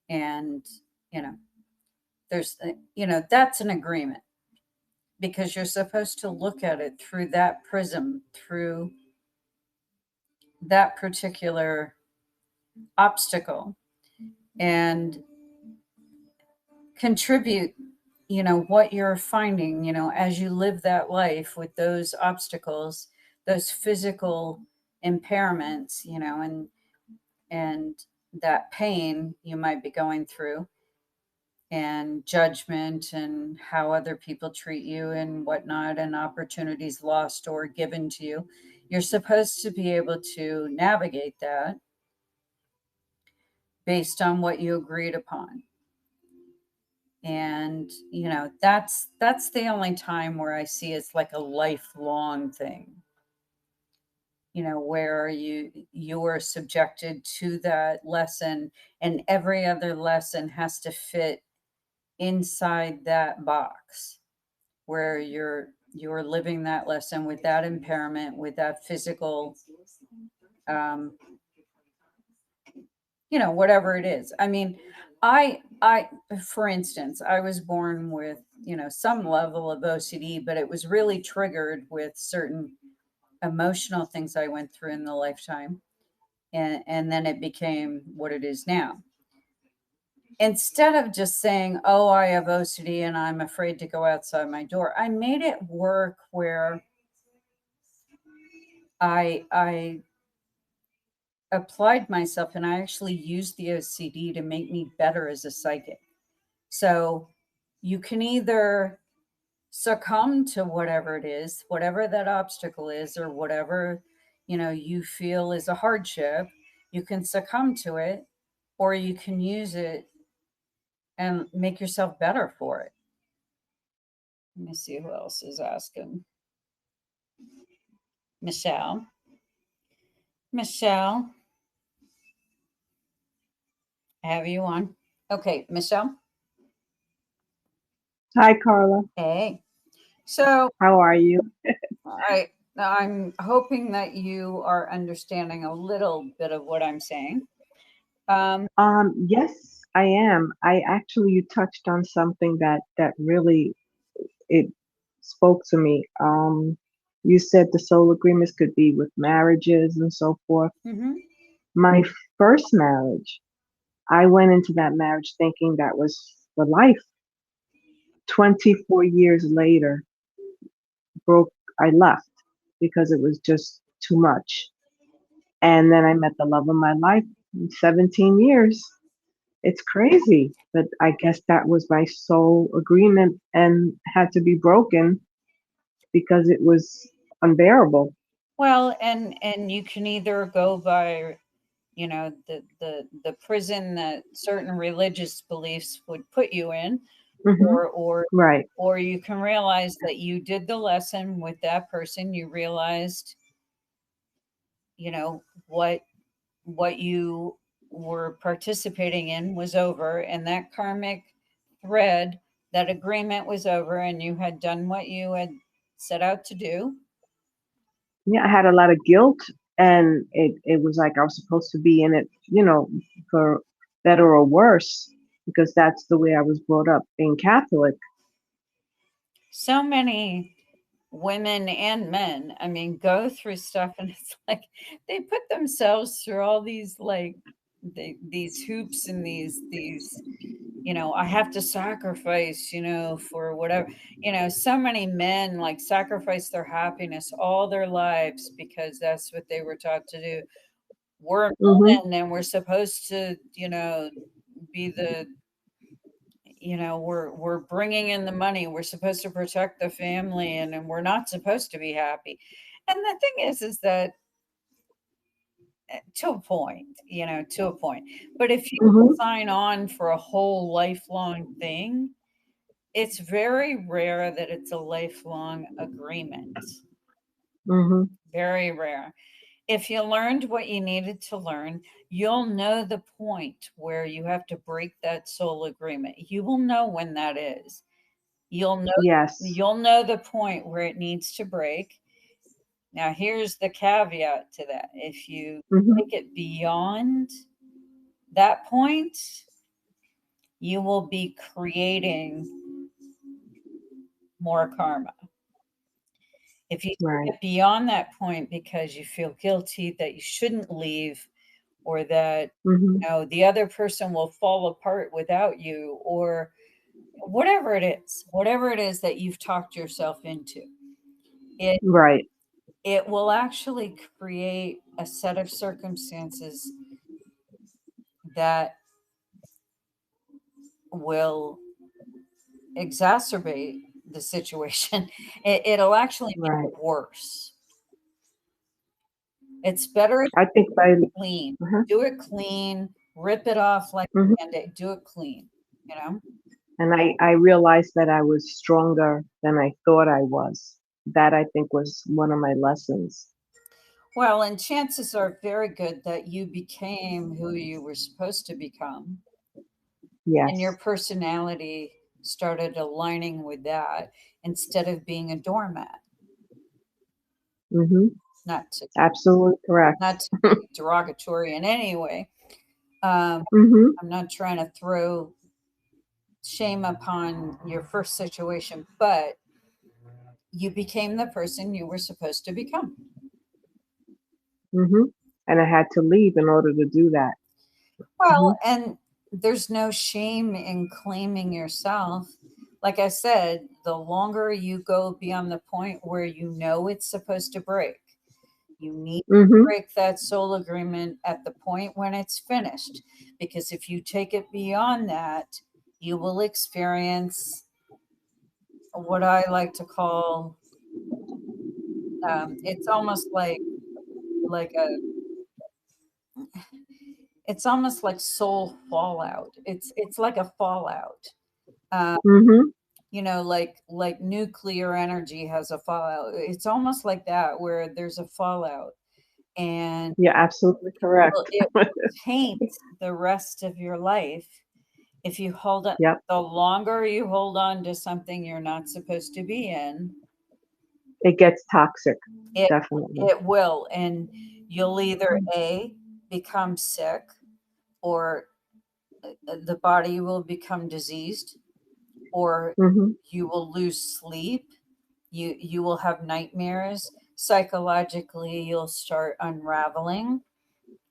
And, you know, that's an agreement because you're supposed to look at it through that prism, through that particular obstacle, and contribute, what you're finding, as you live that life with those obstacles, those physical impairments, and that pain you might be going through, and judgment and how other people treat you and whatnot, and opportunities lost or given to you. You're supposed to be able to navigate that based on what you agreed upon. And that's the only time where I see it's like a lifelong thing, where you are subjected to that lesson, and every other lesson has to fit inside that box where you're living that lesson with that impairment, with that physical, um, whatever it is. I mean, I, for instance, I was born with, some level of OCD, but it was really triggered with certain emotional things I went through in the lifetime. And then it became what it is now. Instead of just saying, oh, I have OCD and I'm afraid to go outside my door, I made it work where I applied myself and I actually used the OCD to make me better as a psychic. So you can either succumb to whatever it is, whatever that obstacle is, or whatever, you feel is a hardship. You can succumb to it, or you can use it and make yourself better for it. Let me see who else is asking. Michelle. Michelle, I have you on. Okay, Michelle. Hi, Carla. Hey. So How are you? I'm hoping that you are understanding a little bit of what I'm saying. Um, Yes, I am. I actually you touched on something that really it spoke to me. You said the soul agreements could be with marriages and so forth. mhm. My first marriage, I went into that marriage thinking that was for life. 24 years later, broke I left because it was just too much. And then I met the love of my life in 17 years. It's crazy, but I guess that was my soul agreement and had to be broken because it was unbearable. Well, and you can either go by, the prison that certain religious beliefs would put you in, Hmm. or or Right. or you can realize that you did the lesson with that person. You realized, what you were participating in was over, and that karmic thread, that agreement was over, and you had done what you had set out to do. Yeah, I had a lot of guilt, and it was like I was supposed to be in it, for better or worse, because that's the way I was brought up, being Catholic. So many women and men, I mean, go through stuff, and it's like they put themselves through all these, like, these hoops and these, I have to sacrifice, for whatever. So many men like sacrifice their happiness all their lives because that's what they were taught to do. We're Hmm. men and we're supposed to, be the, we're bringing in the money, we're supposed to protect the family, and we're not supposed to be happy. And the thing is that to a point, to a point. But if you Mhm. sign on for a whole lifelong thing, it's very rare that it's a lifelong agreement. Mhm. Very rare. If you learned what you needed to learn, you'll know the point where you have to break that soul agreement. You will know when that is. Yes. You'll know the point where it needs to break. Now, here's the caveat to that. If you Mhm. take it beyond that point, you will be creating more karma. If you Right. get beyond that point because you feel guilty that you shouldn't leave, or that Mhm. the other person will fall apart without you, or whatever it is that you've talked yourself into, it Right. it will actually create a set of circumstances that will exacerbate the situation. It'll actually make Right. it worse. It's better I think by clean. uh-huh. Do it clean, rip it off like Mhm. a Band-Aid. Do it clean, you know? And I realized that I was stronger than I thought I was. That I think was one of my lessons. Well, and chances are very good that you became who you were supposed to become, and your Yes. personality started aligning with that instead of being a doormat. Mhm. Not to Absolutely correct. not to be derogatory in any way. Um, Mhm. I'm not trying to throw shame upon your first situation, but you became the person you were supposed to become. Mhm. And I had to leave in order to do that. Well, Mhm. and there's no shame in claiming yourself. Like I said, the longer you go beyond the point where you know it's supposed to break, you need to Mhm. break that soul agreement at the point when it's finished. Because if you take it beyond that, you will experience what I like to call, it's almost like a it's almost like soul fallout. It's like a fallout. Um, Mhm. like nuclear energy has a fallout. It's almost like that, where there's a fallout, and You're absolutely correct. it will taint the rest of your life if you hold on. Yep. The longer you hold on to something you're not supposed to be in, It gets toxic. it Definitely. it will, and you'll either a become sick, or the body will become diseased, or Mhm. you will lose sleep, you will have nightmares, psychologically you'll start unraveling.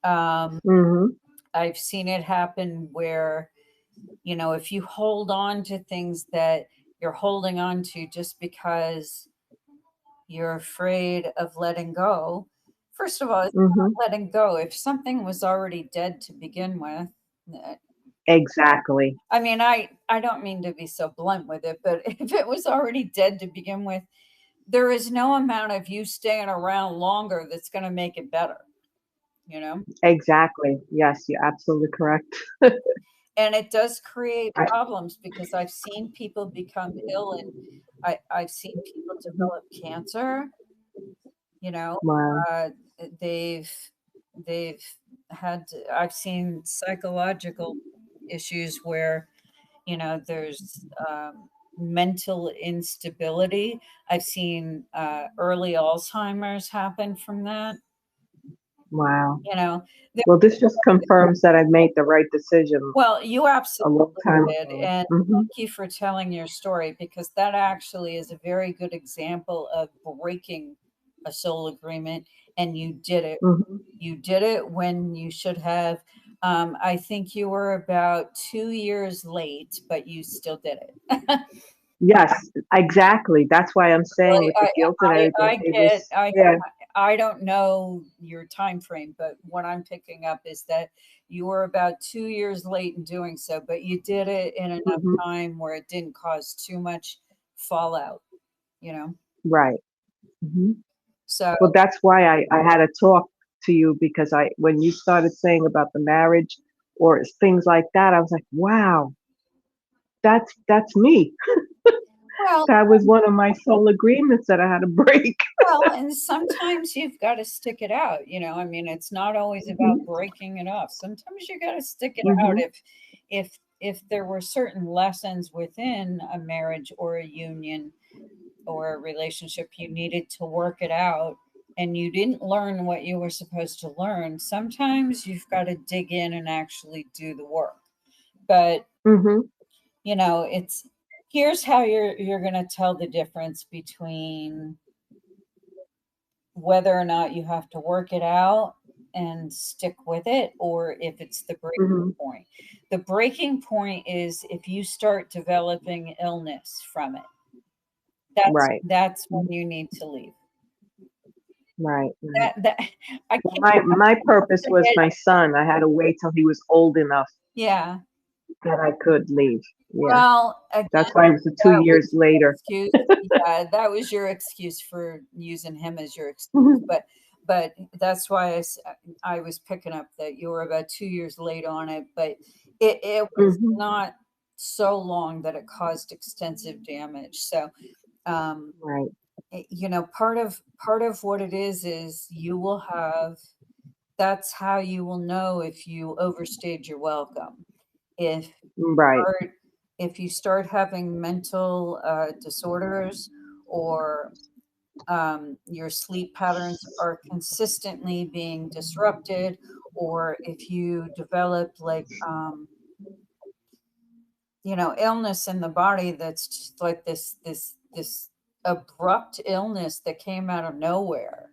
um, Mhm. I've seen it happen where, if you hold on to things that you're holding on to just because you're afraid of letting go. First of all, it's Mhm. not letting go. If something was already dead to begin with, uh, Exactly. I mean, I don't mean to be so blunt with it, but if it was already dead to begin with, there is no amount of you staying around longer that's going to make it better, you know? Exactly. Yes, you're absolutely correct. And it does create I, problems, because I've seen people become ill, and I've seen people develop cancer, you know, wow. uh, they've, they've I've seen psychological issues where, there's mental instability. I've seen early Alzheimer's happen from that. Wow. You know, there, Well, this just confirms that I made the right decision well, you a absolutely long time did. ago. And Mhm. thank you for telling your story, because that actually is a very good example of breaking a soul agreement. And you did it. Mhm. You did it when you should have. I think you were about 2 years late, but you still did it. Yes, exactly. That's why I'm saying with the guilt and everything, I it get was yeah. I don't know your time frame, but what I'm picking up is that you were about 2 years late in doing so, but you did it in enough Mhm. time where it didn't cause too much fallout, you know? Right. Mhm. So, Well, that's why I had to talk to you because when you started saying about the marriage or things like that, I was like, wow, that's me. well, That was one of my soul agreements that I had to break. and sometimes you've got to stick it out, I mean, it's not always about Mhm. breaking it off. Sometimes you got to stick it out Mhm. if there were certain lessons within a marriage or a union or a relationship, you needed to work it out and you didn't learn what you were supposed to learn. Sometimes you've got to dig in and actually do the work. But, Mhm. it's here's how you're going to tell the difference between whether or not you have to work it out and stick with it or if it's the breaking Mhm. point. The breaking point is if you start developing illness from it. That's Right. that's when Mhm. you need to leave. Right. Right. That I Well, can't my purpose was forget. my son. I had to wait till he was old enough Yeah. that I could leave. Yeah. Well, again, That's why it was the two that was years your later. excuse. Yeah, that was your excuse for using him as your excuse. Mhm. But that's why I was picking up that you were about 2 years late on it, but it was Mhm. not so long that it caused extensive damage. So um, Right. part of what it is you will have. That's how you will know if you overstayed your welcome. If Right. start if you start having mental disorders or your sleep patterns are consistently being disrupted, or if you develop like illness in the body that's just like this abrupt illness that came out of nowhere,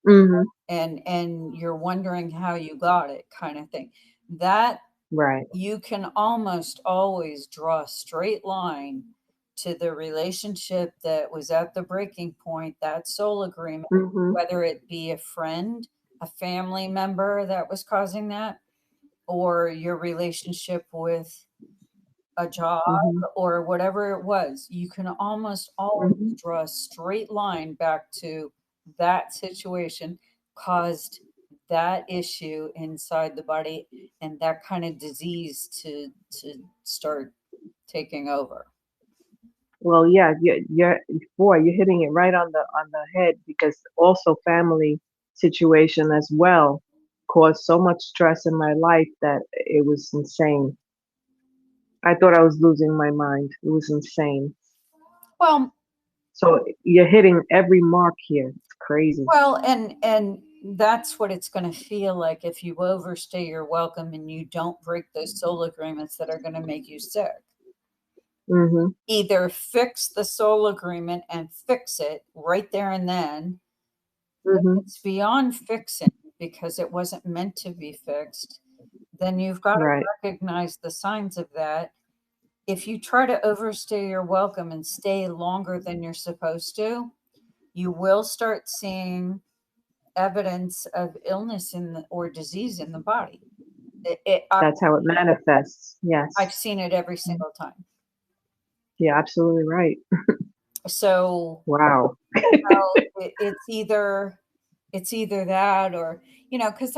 Mhm. and you're wondering how you got it, kind of thing, that Right. you can almost always draw a straight line to the relationship that was at the breaking point, that soul agreement, Mhm. whether it be a friend, a family member that was causing that, or your relationship with a job Mhm. or whatever it was. You can almost always Mhm. draw a straight line back to that situation caused that issue inside the body and that kind of disease to start taking over. Well, yeah, you're boy, you're hitting it right on the head because also family situation as well caused so much stress in my life that it was insane. I thought I was losing my mind. It was insane. Well, So you're hitting every mark here. It's crazy. and that's what it's going to feel like if you overstay your welcome and you don't break those soul agreements that are going to make you sick. Mhm. Either fix the soul agreement and fix it right there and then. If Mhm. it's beyond fixing because it wasn't meant to be fixed, then you've got to Right. recognize the signs of that. If you try to overstay your welcome and stay longer than you're supposed to, you will start seeing evidence of illness or disease in the body. That's how it manifests. Yes. I've seen it every single time. You're absolutely right. So Wow. it's either that or because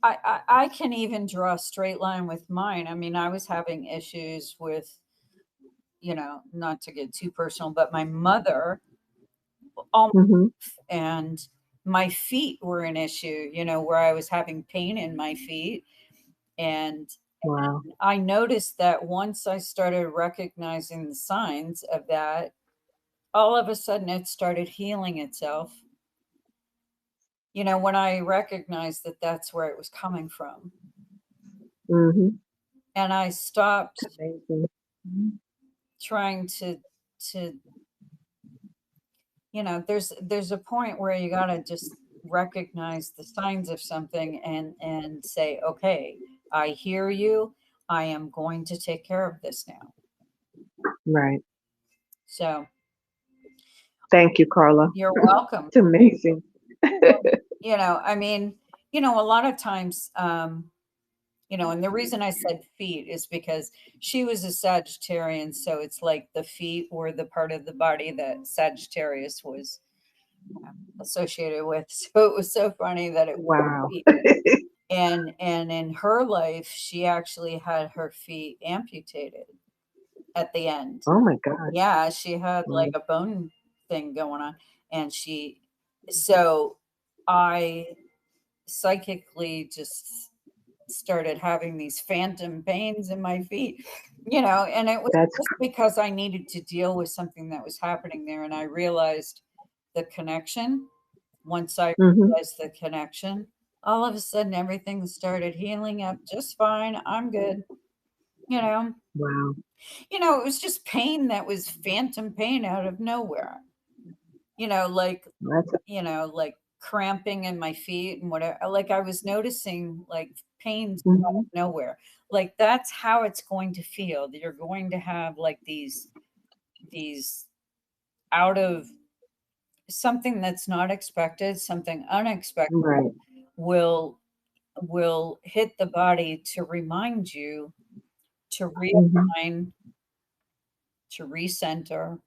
I can even draw a straight line with mine. I mean, I was having issues with, not to get too personal, but my mother, all Mhm. and my feet were an issue, where I was having pain in my feet. And Wow. I noticed that once I started recognizing the signs of that, all of a sudden it started healing itself. When I recognized that that's where it was coming from. Mhm. And I stopped Amazing. Mhm. trying to there's a point where you got to just recognize the signs of something and say, okay, I hear you, I am going to take care of this now. Right. So Thank you, Carla. You're welcome. It's amazing. I mean, a lot of times, and the reason I said feet is because she was a Sagittarian, so it's like the feet were the part of the body that Sagittarius was associated with. So it was so funny that it was Wow. feet. And in her life, she actually had her feet amputated at the end. Oh my God. Yeah, she had like a bone thing going on, and so I psychically just started having these phantom pains in my feet, and it was That's just because I needed to deal with something that was happening there. And I realized the connection. Once I realized the connection, all of a sudden everything started healing up just fine. I'm good. wow. It was just pain that was phantom pain out of nowhere. Like That's like cramping in my feet and whatever. Like I was noticing like pains out of nowhere. Like that's how it's going to feel. You're going to have like these out of something that's not expected, something unexpected right. will hit the body to remind you to realign, to recenter,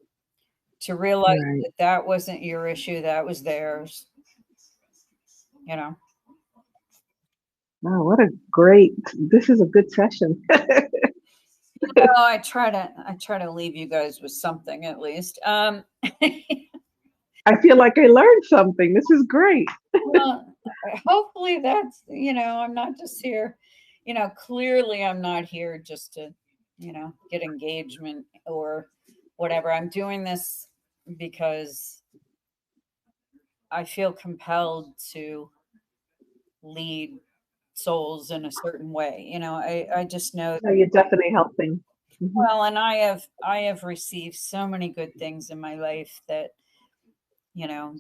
to realize Right. that that wasn't your issue, that was theirs. Wow, what a this is a good session. I try to leave you guys with something at least. I feel like I learned something. This is great. Well, hopefully that's, I'm not just here, clearly I'm not here just to, get engagement or whatever. I'm doing this because I feel compelled to lead souls in a certain way. I just know. So you're definitely helping. Well, and I have received so many good things in my life that,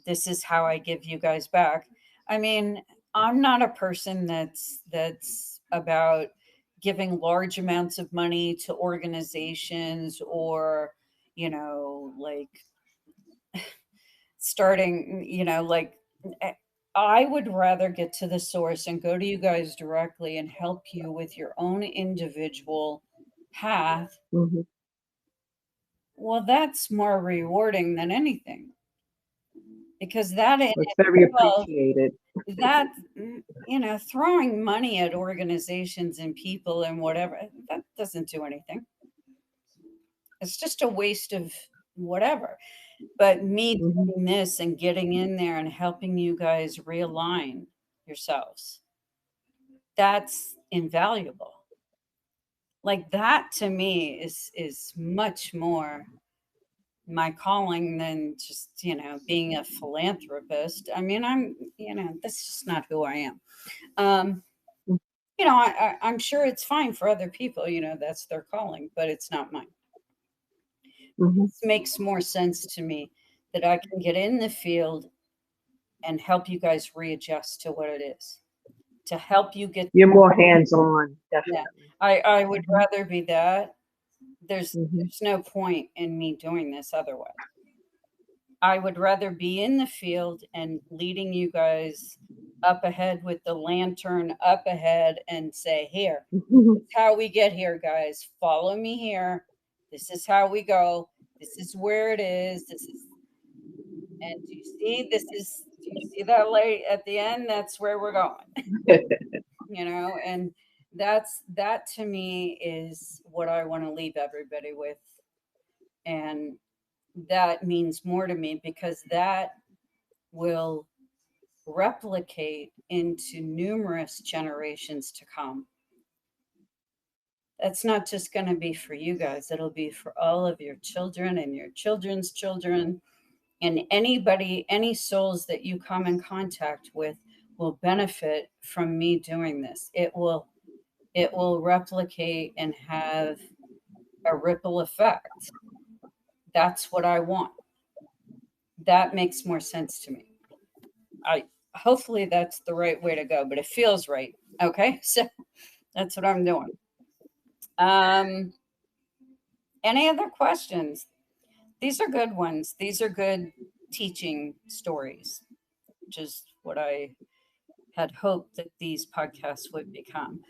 this is how I give you guys back. I mean, I'm not a person that's about giving large amounts of money to organizations or, like starting, like I would rather get to the source and go to you guys directly and help you with your own individual path. Well, that's more rewarding than anything. Because that it's very appreciated. That throwing money at organizations and people and whatever, that doesn't do anything. It's just a waste of whatever. But me doing this and getting in there and helping you guys realign yourselves, that's invaluable. Like that to me is much more my calling than just being a philanthropist. I mean, that's just not who I am. I'm sure it's fine for other people, that's their calling, but it's not mine. It makes more sense to me that I can get in the field and help you guys readjust to what it is, to help you get. You're more hands-on, definitely. Yeah, I would rather be that. There's no point in me doing this otherwise. I would rather be in the field and leading you guys up ahead with the lantern up ahead and say, here, this is how we get here, guys. Follow me here. This is how we go. This is where it is. And do you see that light at the end? That's where we're going. And that to me is what I want to leave everybody with. And that means more to me because that will replicate into numerous generations to come. That's not just going to be for you guys. It'll be for all of your children and your children's children, and any souls that you come in contact with will benefit from me doing this. It will replicate and have a ripple effect. That's what I want. That makes more sense to me. Hopefully that's the right way to go, but it feels right. Okay. So that's what I'm doing. Any other questions? These are good ones. These are good teaching stories, which is what I had hoped that these podcasts would become.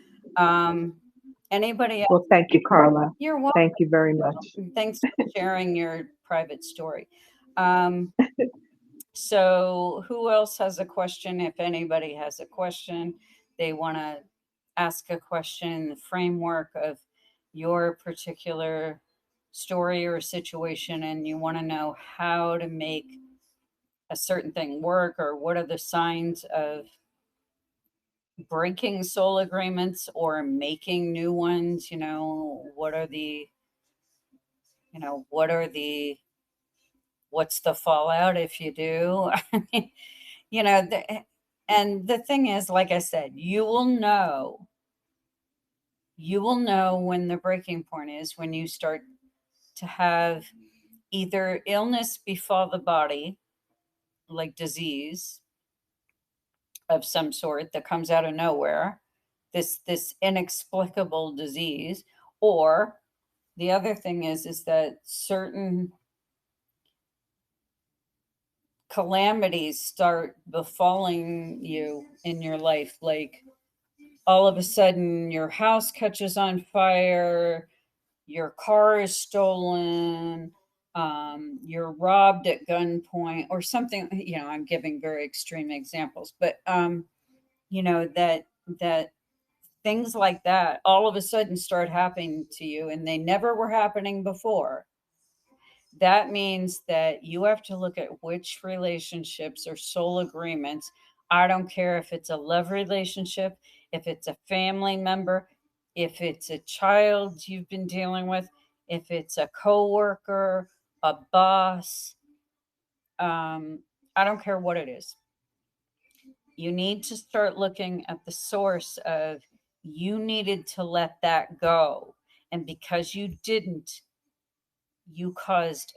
Anybody else? Well, thank you, Carla. You're welcome. Thank you very much. Thanks for sharing your private story. So who else has a question? If anybody has a question, they want to ask a question in the framework of your particular story or situation, and you want to know how to make a certain thing work, or what are the signs of breaking soul agreements or making new ones, what are the what's the fallout if you do? I mean, and the thing is, like I said, you will know when the breaking point is, when you start to have either illness befall the body, like disease of some sort that comes out of nowhere, this inexplicable disease, or the other thing is that certain calamities start befalling you in your life, like all of a sudden your house catches on fire, your car is stolen, you're robbed at gunpoint or something. I'm giving very extreme examples, but that things like that all of a sudden start happening to you and they never were happening before. That means that you have to look at which relationships or soul agreements. I don't care if it's a love relationship, if it's a family member, if it's a child you've been dealing with, if it's a coworker, a boss. I don't care what it is. You need to start looking at the source of, you needed to let that go. And because you didn't, you caused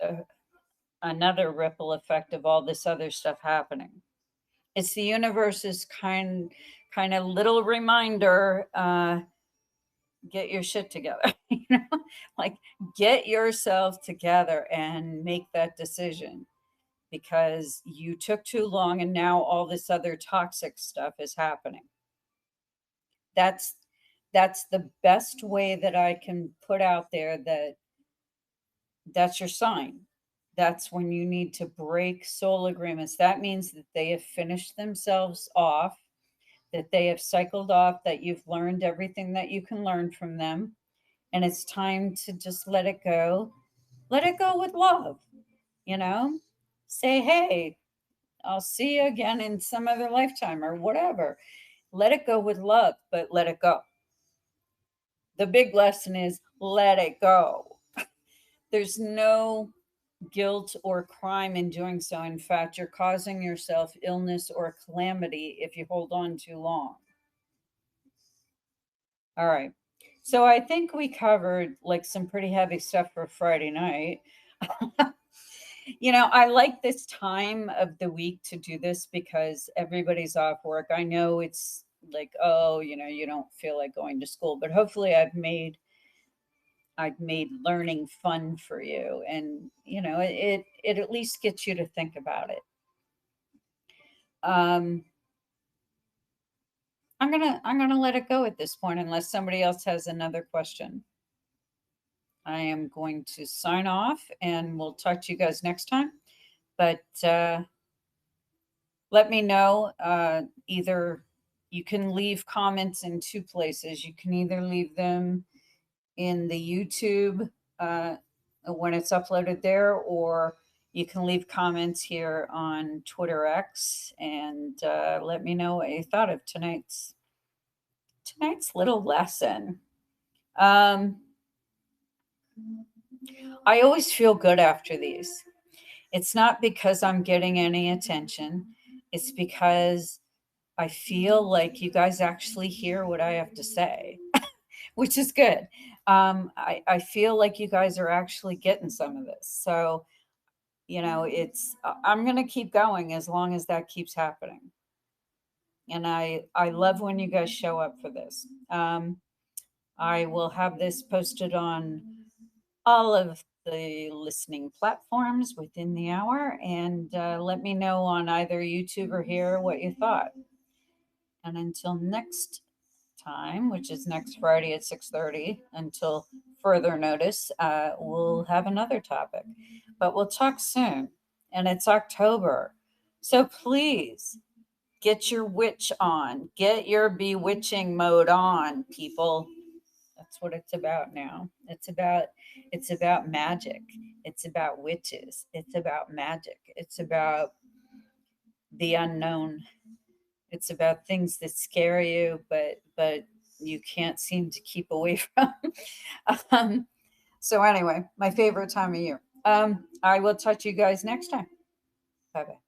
another ripple effect of all this other stuff happening. It's the universe's kind of little reminder, get your shit together. Like, get yourself together and make that decision, because you took too long and now all this other toxic stuff is happening. That's the best way that I can put out there, that's your sign. That's when you need to break soul agreements. That means that they have finished themselves off, that they have cycled off, that you've learned everything that you can learn from them. And it's time to just let it go. Let it go with love, Say, hey, I'll see you again in some other lifetime or whatever. Let it go with love, but let it go. The big lesson is let it go. There's no guilt or crime in doing so. In fact, you're causing yourself illness or calamity if you hold on too long. All right. So I think we covered like some pretty heavy stuff for Friday night. I like this time of the week to do this because everybody's off work. I know it's like, oh, you don't feel like going to school, but hopefully I've made learning fun for you, and it at least gets you to think about it. I'm gonna let it go at this point unless somebody else has another question. I am going to sign off and we'll talk to you guys next time. But let me know, either you can leave comments in two places. You can either leave them in the YouTube when it's uploaded there, or you can leave comments here on Twitter X and let me know what you thought of tonight's little lesson. I always feel good after these. It's not because I'm getting any attention. It's because I feel like you guys actually hear what I have to say, which is good. I feel like you guys are actually getting some of this. So, I'm going to keep going as long as that keeps happening. And I love when you guys show up for this. I will have this posted on all of the listening platforms within the hour, and let me know on either YouTube or here what you thought. And until next time, which is next Friday at 6:30, until further notice, we'll have another topic. But we'll talk soon, and it's October, so please get your witch on, get your bewitching mode on, people. That's what it's about now. It's about magic. It's about witches. It's about magic. It's about the unknown. It's about things that scare you, but you can't seem to keep away from. So anyway, my favorite time of year. I will touch you guys next time. Bye bye.